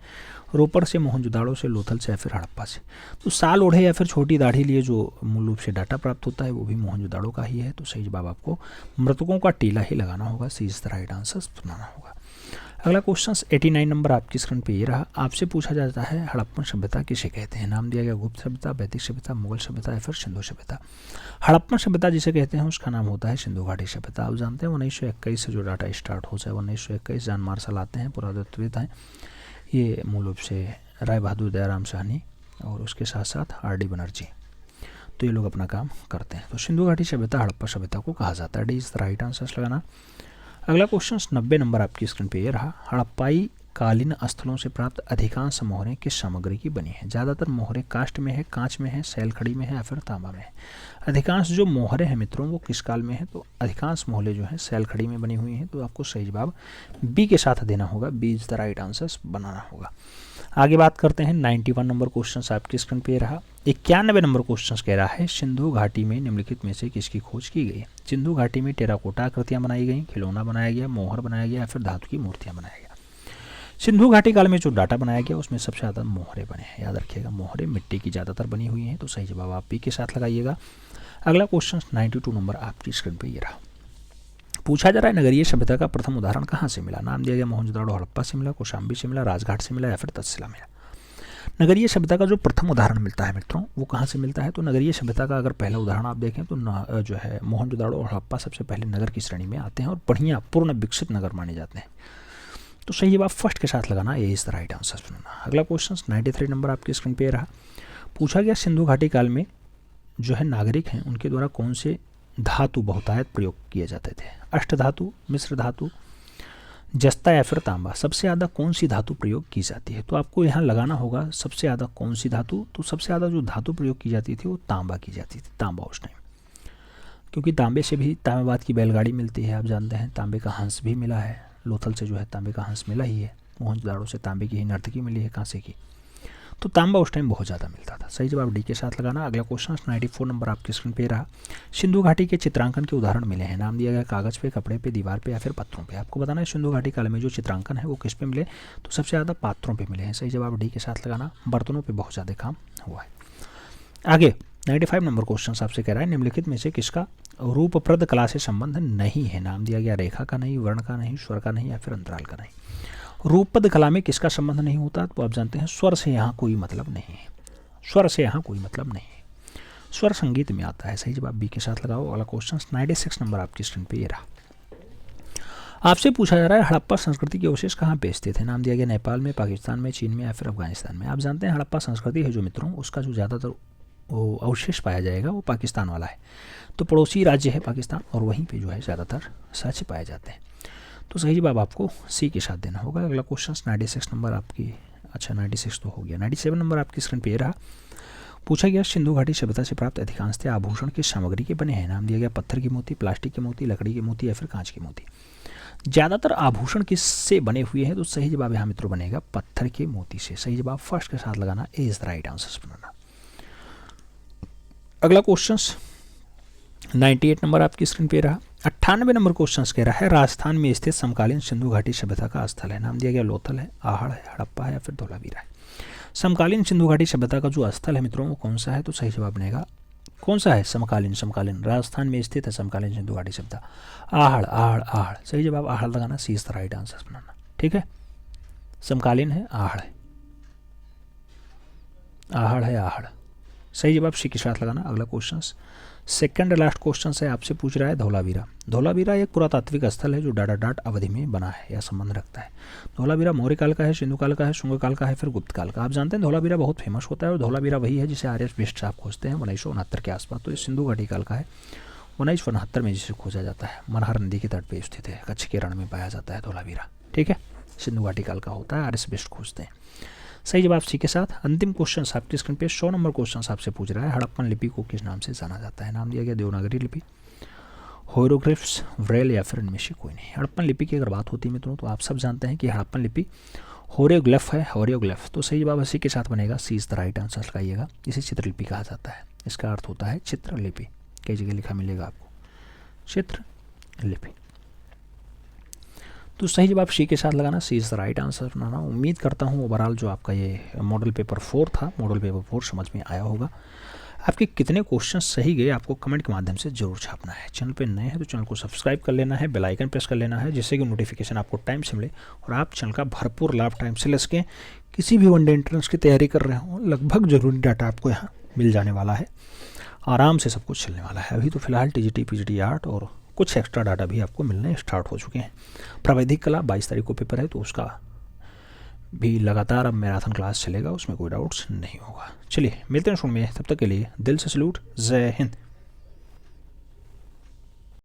रोपड़ से, मोहनजोदाड़ो से, लोथल से या फिर हड़प्पा से। तो साल ओढ़े या फिर छोटी दाढ़ी लिए जो मूल रूप से डाटा प्राप्त होता है वो भी मोहनजोदाड़ो का ही है। तो सही जवाब आपको मृतकों का टीला ही लगाना होगा, सी इज द राइट आंसर बनाना होगा। अगला क्वेश्चन 89 नंबर आपकी स्क्रीन पे ये रहा। आपसे पूछा जाता है हड़प्पन सभ्यता किसे कहते हैं। नाम दिया गया गुप्त सभ्यता, वैदिक सभ्यता, मुगल सभ्यता या फिर सिंधु सभ्यता। हड़प्पन सभ्यता जिसे कहते हैं उसका नाम होता है सिंधु घाटी सभ्यता। आप जानते हैं 1921 से जो डाटा स्टार्ट हो जाए, 1921 जॉन मार्शल आते हैं, पुरातत्वविद हैं, ये मूल रूप से राय बहादुर दयाराम साहनी और उसके साथ साथ आर.डी. बनर्जी, तो ये लोग अपना काम करते हैं। तो सिंधु घाटी सभ्यता हड़प्पा सभ्यता को कहा जाता है, D is the right answer लगाना। अगला क्वेश्चन 90 नंबर आपकी स्क्रीन पे ये रहा। हड़प्पाई कालीन स्थलों से प्राप्त अधिकांश मोहरें किस सामग्री की बनी है। ज़्यादातर मोहरें कास्ट में है, कांच में है, सैलखड़ी में है या फिर तांबा में है। अधिकांश जो मोहरें हैं मित्रों वो किस काल में है, तो अधिकांश मोहरें जो हैं सैलखड़ी में बनी हुई हैं। तो आपको सही जवाब बी के साथ देना होगा, B is the right answer बनाना होगा। आगे बात करते हैं 91 नंबर क्वेश्चन आपकी स्क्रीन पे रहा। 91 नंबर क्वेश्चन कह रहा है सिंधु घाटी में निम्नलिखित में से किसकी खोज की गई। सिंधु घाटी में टेराकोटा आकृतियां बनाई गई, खिलौना बनाया गया, मोहर बनाया गया या फिर धातु की मूर्तियां बनाया गया। सिंधु घाटी काल में जो डाटा बनाया गया उसमें सबसे ज़्यादा मोहरे बने हैं, याद रखिएगा मोहरे मिट्टी की ज़्यादातर बनी हुई हैं। तो सही जवाब आप बी के साथ लगाइएगा। अगला क्वेश्चन 92 नंबर आपकी स्क्रीन पे ये रहा। पूछा जा रहा है नगरीय सभ्यता का प्रथम उदाहरण कहाँ से मिला। नाम दिया गया मोहनजोदाड़ो हड़प्पा से मिला, कौशाम्बी से मिला, राजघाट से मिला या फिर तक्षशिला मिला। नगरीय सभ्यता का जो प्रथम उदाहरण मिलता है मित्रों वो कहाँ से मिलता है, तो नगरीय सभ्यता का अगर पहला उदाहरण आप देखें तो जो है मोहनजोदाड़ो और हड़प्पा सबसे पहले नगर की श्रेणी में आते हैं और बढ़िया पूर्ण विकसित नगर माने जाते हैं। तो सही जवाब फर्स्ट के साथ लगाना, ए इज द राइट आंसर चुनना। अगला क्वेश्चन 93 नंबर आपकी स्क्रीन पे रहा। पूछा गया सिंधु घाटी काल में जो है नागरिक हैं उनके द्वारा कौन से धातु बहुतायत प्रयोग किए जाते थे। अष्ट धातु, मिश्र धातु, जस्ता या फिर तांबा। सबसे ज़्यादा कौन सी धातु प्रयोग की जाती है, तो आपको यहाँ लगाना होगा सबसे ज़्यादा कौन सी धातु। तो सबसे ज़्यादा जो धातु प्रयोग की जाती थी वो तांबा की जाती थी, तांबा उस टाइम, क्योंकि तांबे से भी तांबाबाद की बैलगाड़ी मिलती है, आप जानते हैं। तांबे का हंस भी मिला है, लोथल से जो है तांबे का हंस मिला ही है, मोहनजोदाड़ो से तांबे की ही नर्तकी मिली है, कांसे की। तो तांबा उस टाइम बहुत ज़्यादा मिलता था। सही जवाब डी के साथ लगाना। अगला क्वेश्चन 94 नंबर आपकी स्क्रीन पे रहा। सिंधु घाटी के चित्रांकन के उदाहरण मिले हैं। नाम दिया गया कागज़ पे, कपड़े पे, दीवार पे या फिर पत्थरों पे। आपको बताना है सिंधु घाटी काल में जो चित्रांकन है वो किस पे मिले, तो सबसे ज़्यादा पात्रों पे मिले हैं। सही जवाब डी के साथ लगाना। बर्तनों पर बहुत ज़्यादा काम हुआ है। आगे 95 नंबर क्वेश्चन आपसे कह रहा है निम्नलिखित में से किसका रूपप्रद कला से संबंध नहीं है। नाम दिया गया रेखा का नहीं, वर्ण का नहीं, स्वर का नहीं या फिर अंतराल का नहीं। रूपपद कला में किसका संबंध नहीं होता, तो आप जानते हैं स्वर से यहाँ कोई मतलब नहीं है, स्वर से यहाँ कोई मतलब नहीं है, स्वर संगीत में आता है। सही जवाब बी के साथ लगाओ। अगला क्वेश्चन 96 नंबर आपकी स्क्रीन पे ये रहा। आपसे पूछा जा रहा है हड़प्पा संस्कृति के अवशेष कहाँ पे स्थित है। नाम दिया गया नेपाल में, पाकिस्तान में, चीन में या फिर अफगानिस्तान में। आप जानते हैं हड़प्पा संस्कृति है जो मित्रों उसका जो ज़्यादातर वो अवशेष पाया जाएगा वो पाकिस्तान वाला है। तो पड़ोसी राज्य है पाकिस्तान और वहीं पे जो है ज़्यादातर साक्ष्य पाए जाते हैं। तो सही जवाब आपको सी के साथ देना होगा। अगला क्वेश्चन 96 नंबर आपकी, अच्छा 96 तो हो गया, 97 नंबर आपकी स्क्रीन पे रहा। पूछा गया सिंधु घाटी सभ्यता से प्राप्त अधिकांशतः आभूषण किस सामग्री के बने हैं। नाम दिया गया पत्थर की मोती, प्लास्टिक की मोती, लकड़ी की मोती या फिर कांच की मोती। ज़्यादातर आभूषण किससे बने हुए हैं, तो सही जवाब यहाँ मित्रों बनेगा पत्थर के मोती से। सही जवाब फर्स्ट के साथ लगाना, ए इज द राइट आंसर बनाना। अगला क्वेश्चन 98 नंबर आपकी स्क्रीन पे रहा। 98 नंबर क्वेश्चन कह रहा है राजस्थान में स्थित समकालीन सिंधु घाटी सभ्यता का स्थल है। नाम दिया गया लोथल है, आहड़ है, हड़प्पा है या फिर धोलावीरा है। समकालीन सिंधु घाटी सभ्यता का जो स्थल है मित्रों वो कौन सा है, तो सही जवाब बनेगा कौन सा है, समकालीन। समकालीन राजस्थान में स्थित है समकालीन सिंधु घाटी सभ्यता, आहड़ आहड़ आहड़। सही जवाब आहड़ लगाना, सी इज द राइट आंसर बनाना। ठीक है, समकालीन है, आहड़ है, आहड़ है, आहड़। सही जवाब सी के साथ लगाना। अगला क्वेश्चन सेकंड लास्ट क्वेश्चन है, आपसे पूछ रहा है धौलावीरा। धौलावीरा एक पुरातात्विक स्थल है जो डाटाडाट अवधि में बना है या संबंध रखता है। धौलावीरा मौर्य काल का है, सिंधु काल का है, शुंग काल का है, फिर गुप्त काल का। आप जानते हैं धौलावीरा बहुत फेमस होता है और धौलावीरा वही है जिसे आर्यभट्ट साहब खोजते हैं 1969 के आसपास। तो ये सिंधु घाटी काल का है 1969 में जिसे खोजा जाता है। मनहर नदी के तट पर स्थित है। कच्छ के रण में पाया जाता है धोलावीरा। ठीक है, सिंधु घाटी काल का होता है। आर्यस बेस्ट खोजते हैं। सही जवाब सी के साथ। अंतिम क्वेश्चन आपके स्क्रीन पे 100 नंबर क्वेश्चन आपसे पूछ रहा है, हड़प्पन लिपि को किस नाम से जाना जाता है? नाम दिया गया देवनागरी लिपि, होयरोग्लिफ्स, ब्रेल या फिर इनमें से कोई नहीं। हड़प्पन लिपि की अगर बात होती है मित्रों तो आप सब जानते हैं कि हड़प्पन लिपि होरियोग्लिफ है, होरियोग्लिफ। तो सही जवाब इसी के साथ बनेगा, सी इज द राइट आंसर लगाइएगा। इसे चित्रलिपि कहा जाता है। इसका अर्थ होता है चित्रलिपि। कई जगह लिखा मिलेगा आपको चित्रलिपि। तो सही जवाब सी के साथ लगाना, सी इज़ द राइट आंसर बनाना। उम्मीद करता हूँ ओवरऑल जो आपका ये मॉडल पेपर 4 था, मॉडल पेपर 4 समझ में आया होगा। आपके कितने क्वेश्चन सही गए आपको कमेंट के माध्यम से जरूर छापना है। चैनल पे नए हैं तो चैनल को सब्सक्राइब कर लेना है, बेल आइकन प्रेस कर लेना है, जिससे कि नोटिफिकेशन आपको टाइम से मिले और आप चैनल का भरपूर लाभ टाइम से ले सकें। किसी भी वनडे एंट्रेंस की तैयारी कर रहे हो, लगभग जरूरी डाटा आपको यहाँ मिल जाने वाला है। आराम से सब कुछ चलने वाला है। अभी तो फिलहाल टीजीटी, पीजीटी 8 और कुछ एक्स्ट्रा डाटा भी आपको मिलने स्टार्ट हो चुके हैं। प्रावैधिक कला 22 तारीख को पेपर है, तो उसका भी लगातार अब मैराथन क्लास चलेगा, उसमें कोई डाउट्स नहीं होगा। चलिए मिलते हैं शुरू में, तब तक के लिए दिल से सैल्यूट, जय हिंद।